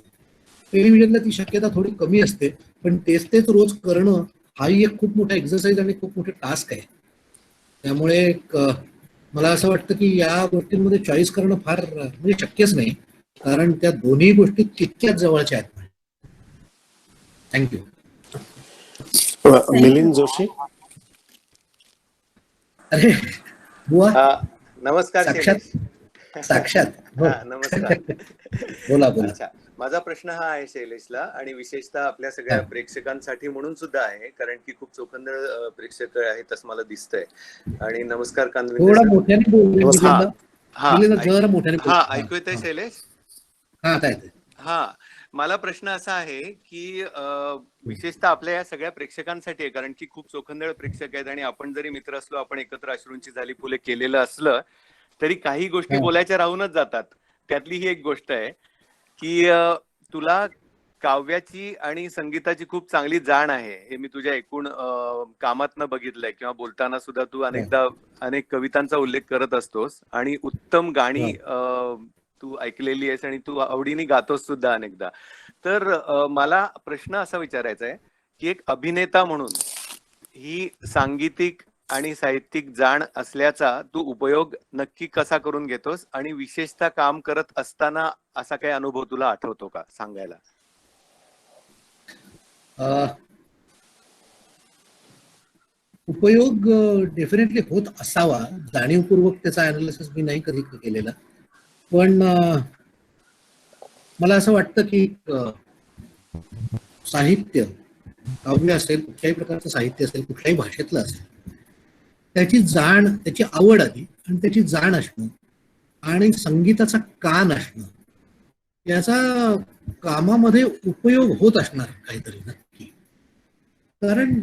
टेलिव्हिजनला ती शक्यता थोडी कमी असते, पण तेच तेच रोज करणं हाही एक खूप मोठा एक्सरसाइज आणि खूप मोठे टास्क आहे. त्यामुळे मला असं वाटतं की या गोष्टींमध्ये चॉईस करणं फार म्हणजे शक्यच नाही, कारण त्या दोन्ही गोष्टी तितक्याच जवळच्या आहेत. थँक्यू. मिलिंद जोशी. अरे बुवा, नमस्कार साक्षात शैलेश. साक्षात. नमस्कार. बोला बोला. अच्छा, माझा प्रश्न हा आहे शैलेशला आणि विशेषतः आपल्या सगळ्या प्रेक्षकांसाठी म्हणून सुद्धा आहे, कारण की खूप चोखंदळ प्रेक्षक आहेत असं मला दिसतंय. आणि नमस्कार कानविंदे थोडा सर. मोठ्याने हा, ऐकू येतंय शैलेश? हा, काय हा, मला प्रश्न असा आहे की विशेषतः आपल्या या सगळ्या प्रेक्षकांसाठी आहे, कारण की खूप चोखंदळ प्रेक्षक आहेत आणि आपण जरी मित्र असलो, आपण एकत्र अश्रूंची झाली फुले केलेलं असलं तरी काही गोष्टी बोलायच्या राहूनच जातात. त्यातली ही एक गोष्ट आहे की तुला काव्याची आणि संगीताची खूप चांगली जाण आहे, हे मी तुझ्या एकूण कामातनं बघितलंय, किंवा बोलताना सुद्धा तू अनेकदा अनेक कवितांचा उल्लेख करत असतोस आणि उत्तम गाणी तू ऐकलेली आहेस आणि तू आवडीने गातोस सुद्धा अनेकदा. तर मला प्रश्न असा विचारायचा आहे की एक अभिनेता म्हणून ही सांगीतिक आणि साहित्यिक जाण असल्याचा तू उपयोग नक्की कसा करून घेतोस, आणि विशेषतः काम करत असताना असा काही अनुभव तुला आठवतो का सांगायला? उपयोग डेफिनेटली होत असावा, जाणीवपूर्वक त्याचा अनालिसिस मी नाही कधी केलेला, पण मला असं वाटतं की साहित्य, काव्य असेल, कुठल्याही प्रकारचं साहित्य असेल, कुठल्याही भाषेतलं असेल, त्याची जाण, त्याची आवड आधी आणि त्याची जाण असणं आणि संगीताचा कान असणं, याचा कामामध्ये उपयोग होत असणार काहीतरी नक्की. कारण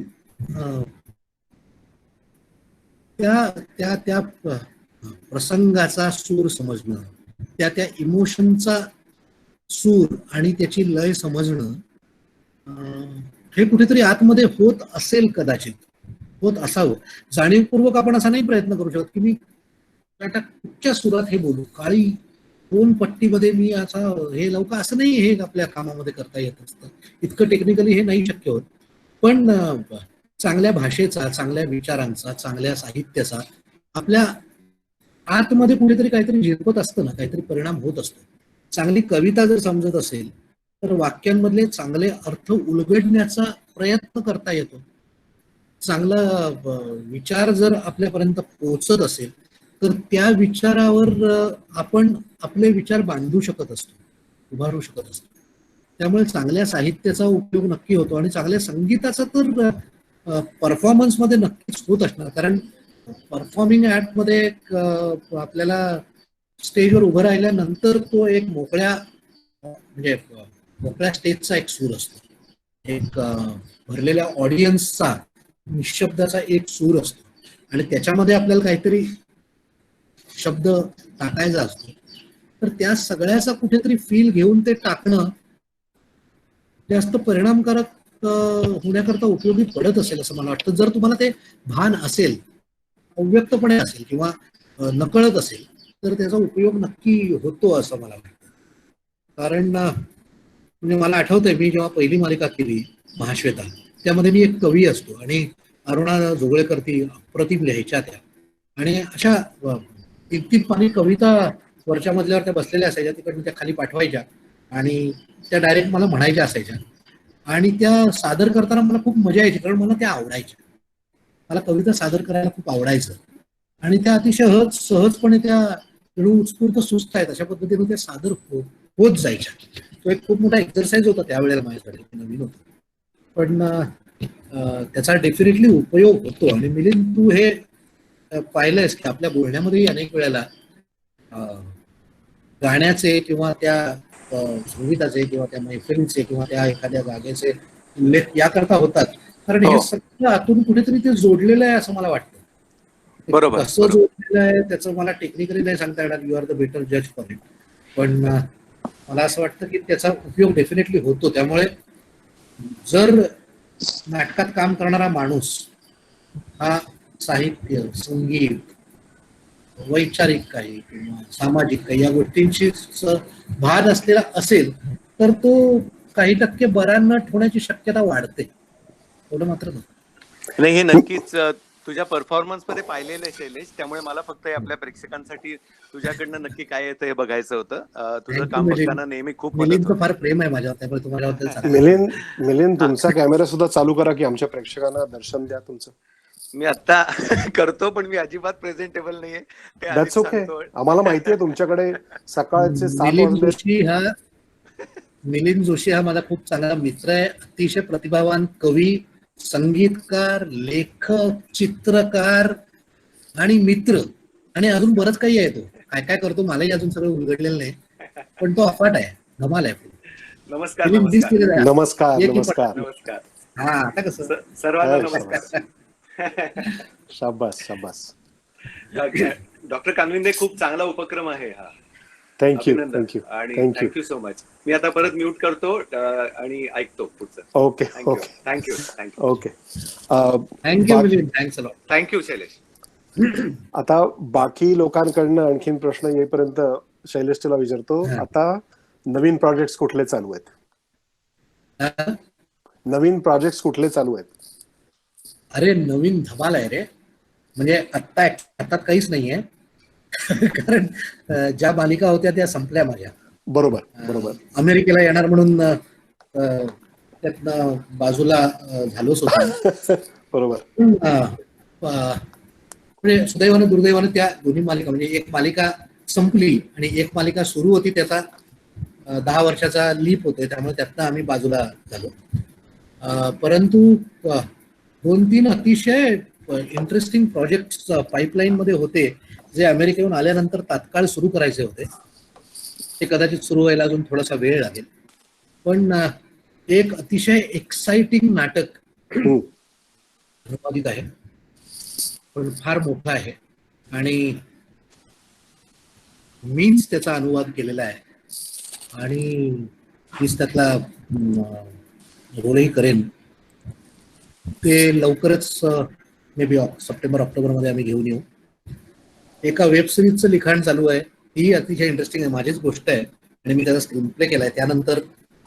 त्या त्या त्या प्रसंगाचा सूर समजणं, त्या त्या इमोशनचा सूर आणि त्याची लय समजणं, हे कुठेतरी आतमध्ये होत असेल, कदाचित होत असावं. जाणीवपूर्वक आपण असा नाही प्रयत्न करू शकत की मी आता कुठच्या सुरात हे बोलू, काळी दोन पट्टीमध्ये मी असा हे लावू का, असं नाही हे आपल्या कामामध्ये करता येत असतं. इतकं टेक्निकली हे नाही शक्य होत. पण चांगल्या भाषेचा, चांगल्या विचारांचा, चांगल्या साहित्याचा आपल्या आतमध्ये कुठेतरी काहीतरी झिरपत असतं ना, काहीतरी परिणाम होत असतो. चांगली कविता जर समजत असेल तर वाक्यांमधले चांगले अर्थ उलगडण्याचा प्रयत्न करता येतो. चांगला विचार जर आपल्यापर्यंत पोहोचत असेल तर त्या विचारावर आपण आपले विचार बांधू शकत असतो, उभारू शकत असतो. त्यामुळे चांगल्या साहित्याचा उपयोग नक्की होतो आणि चांगल्या संगीताचा तर परफॉर्मन्स मध्ये नक्कीच होत असणार. कारण परफॉर्मिंग ऍक्ट मध्ये आपल्याला स्टेजवर उभं राहिल्यानंतर तो एक मोकळ्या स्टेजचा एक सूर असतो, एक भरलेल्या ऑडियन्सचा निशब्दाचा एक सूर असतो आणि त्याच्यामध्ये आपल्याला काहीतरी शब्द टाकायचा असतो, तर त्या सगळ्याचा कुठेतरी फील घेऊन ते टाकणं जास्त परिणामकारक होण्याकरता उपयोगी पडत असेल असं मला वाटतं. जर तुम्हाला ते भान असेल, अव्यक्तपणे असेल किंवा नकळत असेल, तर त्याचा उपयोग नक्की होतो असं मला वाटतं. कारण म्हणजे मला आठवतंय, मी जेव्हा पहिली मालिका केली महाश्वेता, त्यामध्ये मी एक कवी असतो आणि अरुणा जोगळेकर ती अप्रतिम लिहायच्या त्या, आणि अशा 3-3 पानी कविता वरच्या मजल्यावर त्या बसलेल्या असायच्या, तिकडून त्या खाली पाठवायच्या आणि त्या डायरेक्ट मला म्हणायच्या असायच्या, आणि त्या सादर करताना मला खूप मजा यायची, कारण मला त्या आवडायच्या. मला कविता सादर करायला खूप आवडायचं आणि त्या अतिशय सहजपणे त्या उत्स्फूर्त सुस्त आहेत अशा पद्धतीने त्या सादर होत जायच्या. तो एक खूप मोठा एक्सरसाइज होता त्यावेळेला माझ्यासाठी, नवीन होतं, पण त्याचा डेफिनेटली उपयोग होतो. आणि मिलिंद, तू हे पाहिलंयस की आपल्या बोलण्यामध्येही अनेक वेळेला गाण्याचे किंवा त्या संगीताचे किंवा त्या मैफिलीचे किंवा त्या एखाद्या जागेचे उल्लेख याकरता होतात, कारण हे सगळं आतून कुठेतरी ते जोडलेलं आहे असं मला वाटतं. बरोबर. कसं जोडलेलं आहे त्याचं मला टेक्निकली नाही सांगता येणार, यू आर द बेटर जज फॉर इट, पण मला असं वाटतं की त्याचा उपयोग डेफिनेटली होतो. त्यामुळे जर नाटकात काम करणारा माणूस हा साहित्य, संगीत, वैचारिक काही किंवा सामाजिक काही या गोष्टींची भान असलेला असेल, तर तो काही टक्के बरा नट होण्याची शक्यता वाढते. एवढं मात्र नाही, हे नक्कीच तुझ्या परफॉर्मन्स मध्ये पाहिलेलं आहे शैलेश, त्यामुळे मला फक्त आपल्या प्रेक्षकांसाठी तुझ्याकडनं नक्की काय येतं हे बघायचं होतं. तुझं काम बघताना नेहमी खूप मिलिंदचं फार प्रेम आहे माझ्यावर, त्यामुळे तुम्हाला मिलिंद तुमचा कॅमेरा सुद्धा चालू करा की आमच्या प्रेक्षकांना दर्शन द्या तुमचं. मी आता करतो, पण मी अजिबात प्रेझेंटेबल नाहीये. दॅट्स ओके, आम्हाला माहिती आहे तुमच्याकडे सकाळचे 7 वाजले. मिलिंद जोशी हा माझा खूप चांगला मित्र आहे, अतिशय प्रतिभावान कवी, संगीतकार, लेखक, चित्रकार आणि मित्र, आणि अजून बरंच काही आहे. तो काय काय करतो मलाही अजून सगळं उलगडलेलं नाही, पण तो अफाट आहे, धमाल आहे. नमस्कार. नमस्कार. नमस्कार. हा, आता कसं सर्वांना नमस्कार. शाबास. डॉक्टर कानविंदे, खूप चांगला उपक्रम आहे हा. थँक्यू. आणि थँक्यू सो मच. मी आता परत म्यूट करतो आणि ऐकतो पुढचं. Okay. Thank you. Okay. Thank you Shailesh. आता बाकी लोकांकडनं आणखीन प्रश्न येईपर्यंत शैलेश तुला विचारतो, आता नवीन प्रोजेक्ट्स कुठले चालू आहेत? अरे नवीन धमाल आहे रे, म्हणजे आता काहीच नाहीये, कारण ज्या मालिका होत्या त्या संपल्या माझ्या. बरोबर. अमेरिकेला येणार म्हणून त्यातनं बाजूला झालोच होतो. बरोबर. म्हणजे सुदैवानं दुर्दैवानं त्या दोन्ही मालिका, म्हणजे एक मालिका संपली आणि एक मालिका सुरू होती, त्याचा 10 वर्षाचा लीप होते, त्यामुळे त्यातनं आम्ही बाजूला झालो. परंतु 2-3 अतिशय इंटरेस्टिंग प्रोजेक्ट पाईपलाईन मध्ये होते, जे अमेरिकेहून आल्यानंतर तात्काळ सुरू करायचे होते. ते कदाचित सुरू व्हायला अजून थोडासा वेळ लागेल, पण एक अतिशय एक्साइटिंग नाटक अनुवादित आहे, पण फार मोठं आहे, आणि मीच त्याचा अनुवाद केलेला आहे आणि मीच त्यातला रोलही करेन. ते लवकरच मे बी सप्टेंबर-ऑक्टोबर मध्ये आम्ही घेऊन येऊ. एका वेब सिरीजचं लिखाण चालू आहे, ही अतिशय इंटरेस्टिंग आहे, माझीच गोष्ट आहे, आणि मी त्याचा स्क्रीन प्ले केलाय. त्यानंतर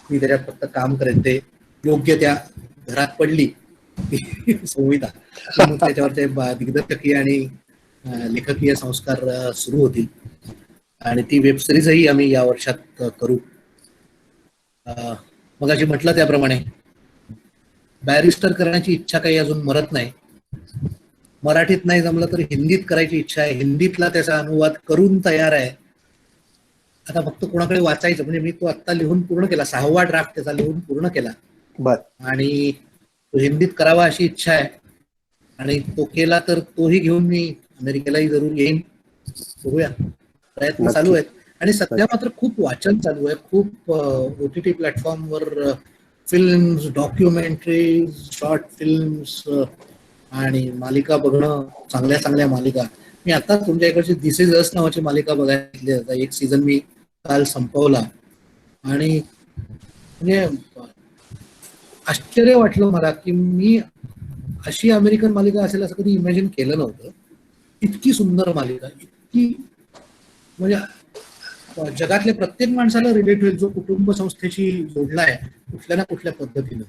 मी त्याच्यात फक्त काम करेन, ते योग्य त्या घरात पडली संहिता, त्याच्यावर ते दिग्दर्शकीय आणि लेखकीय संस्कार सुरू होतील, आणि ती वेब सिरीजही आम्ही या वर्षात करू. मगाशी म्हटलं त्याप्रमाणे बॅरिस्टर करण्याची इच्छा काही अजून मरत नाही. मराठीत नाही जमलं तर हिंदीत करायची इच्छा आहे, हिंदीतला त्याचा अनुवाद करून तयार आहे. आता फक्त कोणाकडे वाचायचं, म्हणजे मी तो आत्ता लिहून पूर्ण केला, 6वा ड्राफ्ट त्याचा लिहून पूर्ण केला, आणि तो हिंदीत करावा अशी इच्छा आहे, आणि तो केला तर तोही घेऊन मी अमेरिकेलाही जरूर येईन. बघूया, प्रयत्न चालू आहेत. आणि सध्या मात्र खूप वाचन चालू आहे, खूप OTT प्लॅटफॉर्मवर फिल्म्स, डॉक्युमेंटरीज, शॉर्ट फिल्म्स आणि मालिका बघणं, चांगल्या मालिका. मी आता तुमच्या इकडची दिस इज अस नावाची मालिका बघायला आता एक सीझन मी काल संपवला आणि म्हणजे आश्चर्य वाटलं मला की मी अशी अमेरिकन मालिका असेल असं कधी इमॅजिन केलं नव्हतं. इतकी सुंदर मालिका, इतकी म्हणजे जगातल्या प्रत्येक माणसाला रिलेट होईल जो कुटुंब संस्थेशी जोडला आहे कुठल्या ना कुठल्या पद्धतीनं.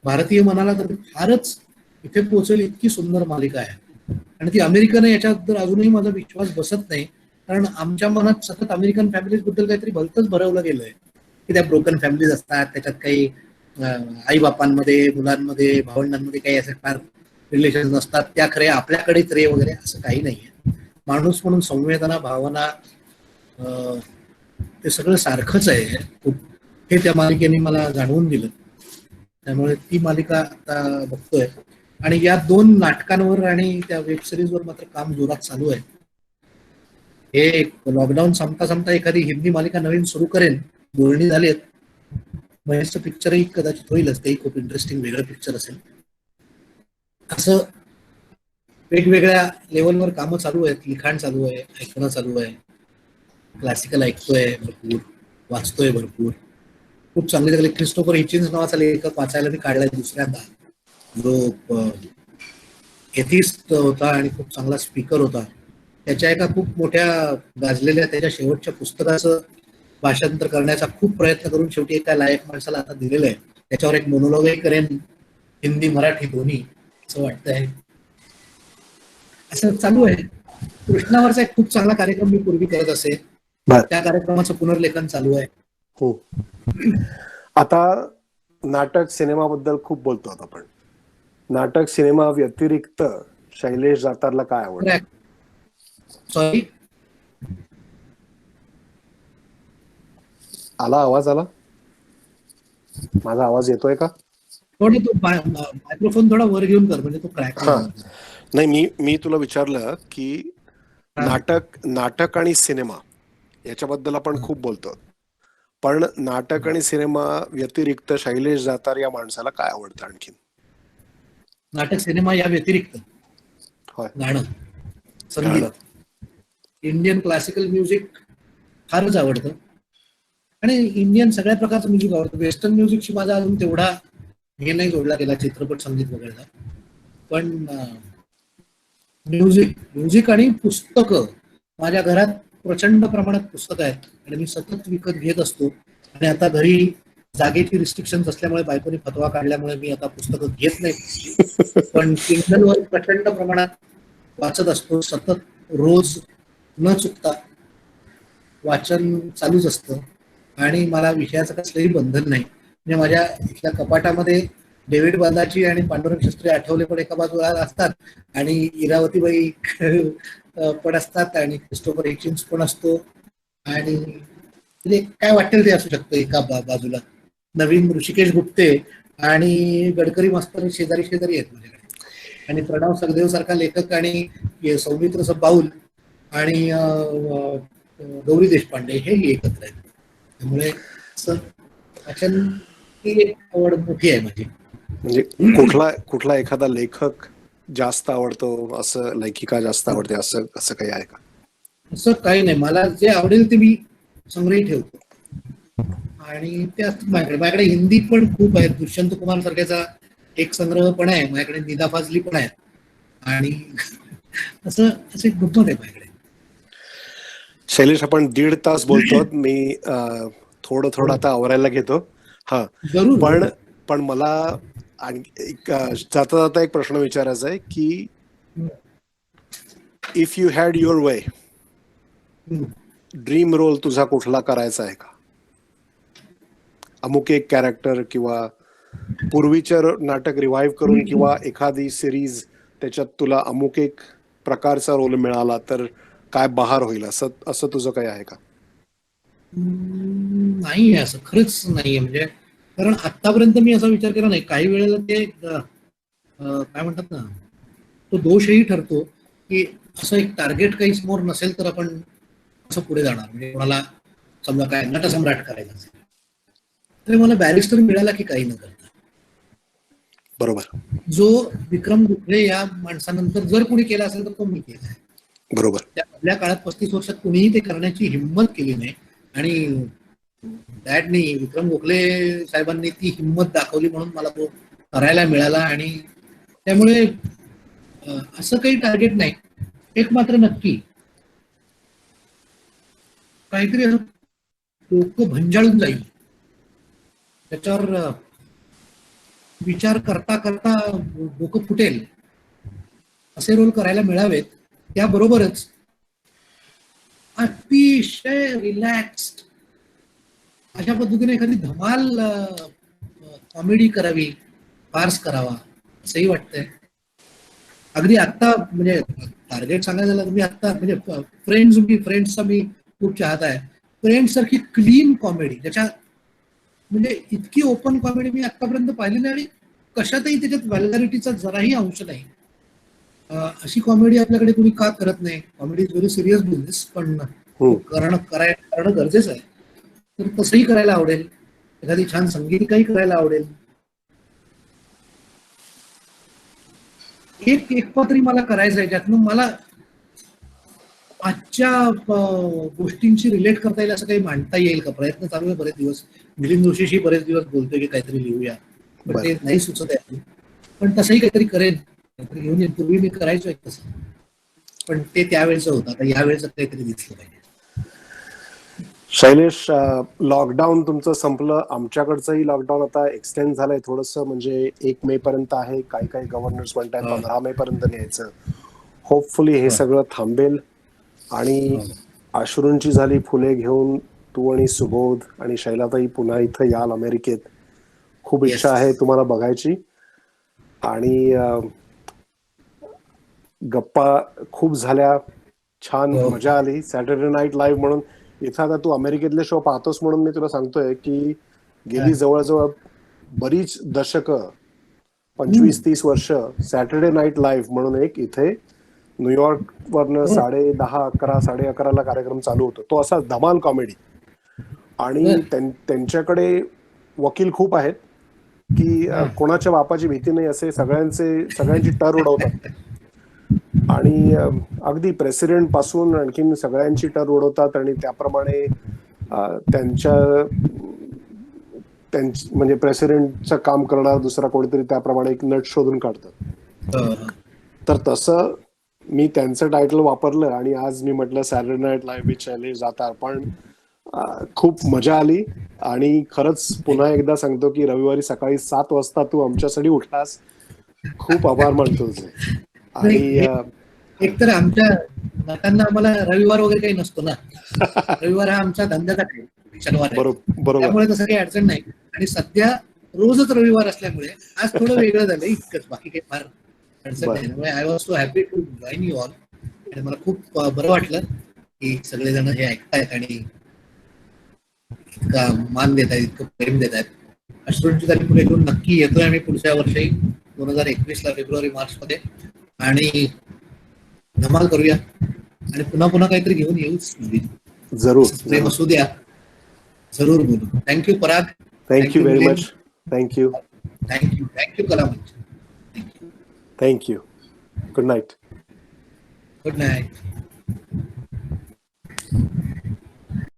भारतीय मनाला तर फारच इथे पोहोचेल इतकी सुंदर मालिका आहे. आणि ती अमेरिकन आहे याच्यात तर अजूनही माझा विश्वास बसत नाही, कारण आमच्या मनात सतत अमेरिकन फॅमिलीज बद्दल काहीतरी भलतंच भरवलं गेलंय की त्या ब्रोकन फॅमिलीज असतात, त्याच्यात काही आई बापांमध्ये, मुलांमध्ये, भावंडांमध्ये काही असे फार रिलेशन नसतात, त्या खरे आपल्याकडेच रे वगैरे असं काही नाहीये. माणूस म्हणून संवेदना, भावना ते सगळं सारखंच आहे खूप, हे त्या मालिकेने मला जाणवून दिलं. त्यामुळे ती मालिका आता बघतोय आणि या 2 नाटकांवर आणि त्या वेब सिरीजवर मात्र काम जोरात चालू आहे. हे लॉकडाऊन संपता संपता एखादी हिंदी मालिका नवीन सुरू करेन, बोलणी झाली आहेत. महेशचं पिक्चरही कदाचित होईलच, तेही खूप इंटरेस्टिंग वेगळं पिक्चर असेल. असं वेगवेगळ्या लेवलवर कामं चालू आहेत, लिखाण चालू आहे, ऐकणं चालू आहे. क्लासिकल ऐकतोय भरपूर, वाचतोय भरपूर. खूप चांगले चांगले क्रिस्टोफर हिचिन्स नावाचा लेखक वाचायला मी काढलाय दुसऱ्यांदा, जो एथिस्ट होता आणि खूप चांगला स्पीकर होता. त्याच्या एका खूप मोठ्या गाजलेल्या त्याच्या शेवटच्या पुस्तकाचं भाषांतर करण्याचा खूप प्रयत्न करून शेवटी एका लायक माणसाला आता दिलेलं आहे. त्याच्यावर एक मोनोलॉगही करेन, हिंदी मराठी दोन्ही, असं वाटतंय. असं चालू आहे. कृष्णावरचा एक खूप चांगला कार्यक्रम मी पूर्वी करत असे, त्या कार्यक्रमाचं पुनर्लेखन चालू आहे. हो. आता नाटक सिनेमाबद्दल खूप बोलतो आपण. नाटक सिनेमा व्यतिरिक्त शैलेश जातारला काय आवडतं? सॉरी, आवाज आला? माझा आवाज येतोय का? थोडं तो मायक्रोफोन थोडा वर घेऊन कर, म्हणजे तो क्रॅक नाही. मी तुला विचारलं की नाटक आणि सिनेमा याच्याबद्दल आपण खूप बोलतो, पण नाटक आणि सिनेमा व्यतिरिक्त शैलेश जातार या माणसाला काय आवडतं आणखी? नाटक सिनेमा या व्यतिरिक्त गाणं, संगीत, इंडियन क्लासिकल म्युझिक फारच आवडतं. आणि इंडियन सगळ्या प्रकारचं म्युझिक आवडतं. वेस्टर्न म्युझिकशी माझा अजून तेवढा हे नाही जोडला गेला, चित्रपट संगीत वगैरे. पण म्युझिक आणि पुस्तकं, माझ्या घरात प्रचंड प्रमाणात पुस्तकं आहेत आणि मी सतत विकत घेत असतो. आणि आता घरी जागेची रिस्ट्रिक्शन असल्यामुळे, बायकोनी फतवा काढल्यामुळे मी आता पुस्तकं घेत नाही, पण किंडलवर प्रचंड प्रमाणात वाचत असतो. सतत रोज न चुकता वाचन चालूच असतं आणि मला विषयाचं कसलंही बंधन नाही. म्हणजे माझ्या इथल्या कपाटामध्ये डेव्हिड बांदाची आणि पांडुरंग शास्त्री आठवले पण एका बाजूला असतात आणि इरावतीबाई पण असतात आणि क्रिस्टोफर हिचिन्स पण असतो आणि म्हणजे काय वाटेल ते असू शकतं एका बाजूला. नवीन ऋषिकेश गुप्ते आणि गडकरी मास्तर शेजारी आहेत माझ्याकडे, आणि प्रणव सखदेव सारखा लेखक आणि सौमित्र बाऊल आणि गौरी देशपांडे हेही एकत्र आहेत. त्यामुळे वाचन ही एक आवड मोठी आहे माझी. म्हणजे कुठला एखादा लेखक जास्त आवडतो, असं लेखिका जास्त आवडते, असं काही आहे का? असं काही नाही, मला जे आवडेल ते मी संग्रही ठेवतो आणि ते माझ्याकडे हिंदी पण खूप आहेत. दुष्यंत कुमार सारख्याचा एक संग्रह पण आहे माझ्याकडे, निदा फाजली पण आहे आणि असं एक गंमत आहे माझ्याकडे. शैलेश, आपण 1.5 तास बोलतो, मी थोडं आता आवरायला घेतो. हा, पण मला जाता जाता एक प्रश्न विचारायचा आहे की if you had your way, dream role तुझा कुठला करायचा आहे का? अमुक एक कॅरेक्टर किंवा पूर्वीचं नाटक रिवाइव्ह करून किंवा एखादी सिरीज त्याच्यात तुला अमुक एक प्रकारचा रोल मिळाला तर काय बहार होईल, असं तुझं काही आहे का? नाही, असं खरंच नाहीये. म्हणजे कारण आतापर्यंत मी असा विचार केला नाही. काही वेळेला ते काय म्हणतात ना, तो दोषही ठरतो की असं एक टार्गेट काही समोर नसेल तर आपण असं पुढे जाणार. म्हणजे कोणाला समजा काय नटसम्राट करायचं असेल तर मला बॅरिस्टर मिळाला की काही न करता. बरोबर. जो विक्रम दुखरे या माणसानंतर जर कोणी केला असेल तर तो मी केला आहे. बरोबर. त्या आपल्या काळात 35 वर्षात कुणीही ते करण्याची हिंमत केली नाही आणि डॅडनी विक्रम गोखले साहेबांनी ती हिंमत दाखवली म्हणून मला तो करायला मिळाला. आणि त्यामुळे असं काही टार्गेट नाही. एक मात्र नक्की काहीतरी डोकं भंजाळून जाईल त्याच्यावर विचार करता करता डोकं फुटेल असे रोल करायला मिळावेत. त्याबरोबरच अतिशय रिलॅक्स्ड अशा पद्धतीने एखादी धमाल कॉमेडी करावी, फार्स करावा असंही वाटतंय. अगदी आत्ता म्हणजे टार्गेट सांगायचं झालं तुम्ही आत्ता म्हणजे फ्रेंड्सचा मी खूप चाहता आहे. फ्रेंड्स सारखी क्लीन कॉमेडी ज्याच्या म्हणजे इतकी ओपन कॉमेडी मी आतापर्यंत पाहिली नाही आणि कशातही त्याच्यात व्हल्गॅरिटीचा जराही अंश नाही. अशी कॉमेडी आपल्याकडे कोणी का करत नाही. Comedy is very serious business, पण करणं गरजेचं आहे. तर तसंही करायला आवडेल. एखादी छान संगीतिकाही करायला आवडेल. एक तरी मला करायचं आहे ज्यातनं मला आजच्या गोष्टींशी रिलेट करता येईल असं काही मांडता येईल का. प्रयत्न चालू आहे बरेच दिवस. मिलिंद जोशीशी बरेच दिवस बोलतोय की काहीतरी लिहूया, पण ते नाही सुचत आहे. पण तसंही काहीतरी करेन, काहीतरी घेऊन येईल. पूर्वी मी करायचो एक तसं, पण ते त्यावेळेचं होतं. आता यावेळेचं काहीतरी दिसलं पाहिजे. शैलेश, लॉकडाऊन तुमचं संपलं. आमच्याकडचंही लॉकडाऊन आता एक्सटेंड झालंय थोडंसं. म्हणजे 1 मे पर्यंत आहे. काही गव्हर्नर्स म्हणतात 15 मे पर्यंत न्यायचं. होपफुली हे सगळं थांबेल आणि अश्रूंची झाली फुले घेऊन तू आणि सुबोध आणि शैलाताई पुन्हा इथं याल अमेरिकेत. खूप इच्छा आहे तुम्हाला बघायची. आणि गप्पा खूप झाल्या, छान मजा आली. सॅटर्डे नाईट लाईव्ह म्हणून इथं आता तू अमेरिकेतले शो पाहतोस म्हणून मी तुला सांगतोय की गेली जवळजवळ बरीच दशकं 25-30 वर्ष सॅटर्डे नाईट लाईव्ह म्हणून एक इथे न्यूयॉर्क वरनं 10:30, 11:30ला कार्यक्रम चालू होतो. तो असा धमाल कॉमेडी. आणि त्यांच्याकडे वकील खूप आहेत की कोणाच्या बापाची भीती नाही असे सगळ्यांची टर उडवतात. आणि अगदी प्रेसिडेंट पासून आणखीन सगळ्यांची टर उडवतात. आणि त्याप्रमाणे म्हणजे प्रेसिडेंटचं काम करणार दुसरा कोणीतरी त्याप्रमाणे एक नट शोधून काढतात. तर तसं मी त्यांचं टायटल वापरलं आणि आज मी म्हटलं Saturday night live with Shailesh Jatar. पण खूप मजा आली. आणि खरंच पुन्हा एकदा सांगतो की रविवारी सकाळी 7 वाजता तू आमच्यासाठी उठलास. खूप आभार मानतो तुझे. आणि एकतर आमच्या नटांना आम्हाला रविवार वगैरे काही नसतो ना. रविवार हा आमचा धंद्याचा शनिवार आहे. बरोबर. त्यामुळे तसं काही अडचण नाही. आणि सध्या रोजच रविवार असल्यामुळे आज थोडं वेगळं झालं इतकंच, बाकी काही फार अडचण नाही. त्यामुळे I was so happy to join you all. आणि मला खूप बरं वाटलं की सगळेजण हे ऐकतायत आणि इतका मान देत आहेत, इतकं प्रेम देत आहेत. अश्रूंची झाली पुढे घेऊन नक्की येतोय आम्ही पुढच्या वर्षी 2021ला फेब्रुवारी-मार्च मध्ये. आणि धमाल करूया आणि पुन्हा काहीतरी घेऊन येऊच. जरूर प्रेम असू द्या. जरूर बोलू. Thank you Parag. Thank you very much. Thank you Kalamanch. Thank you. Good night. Good night.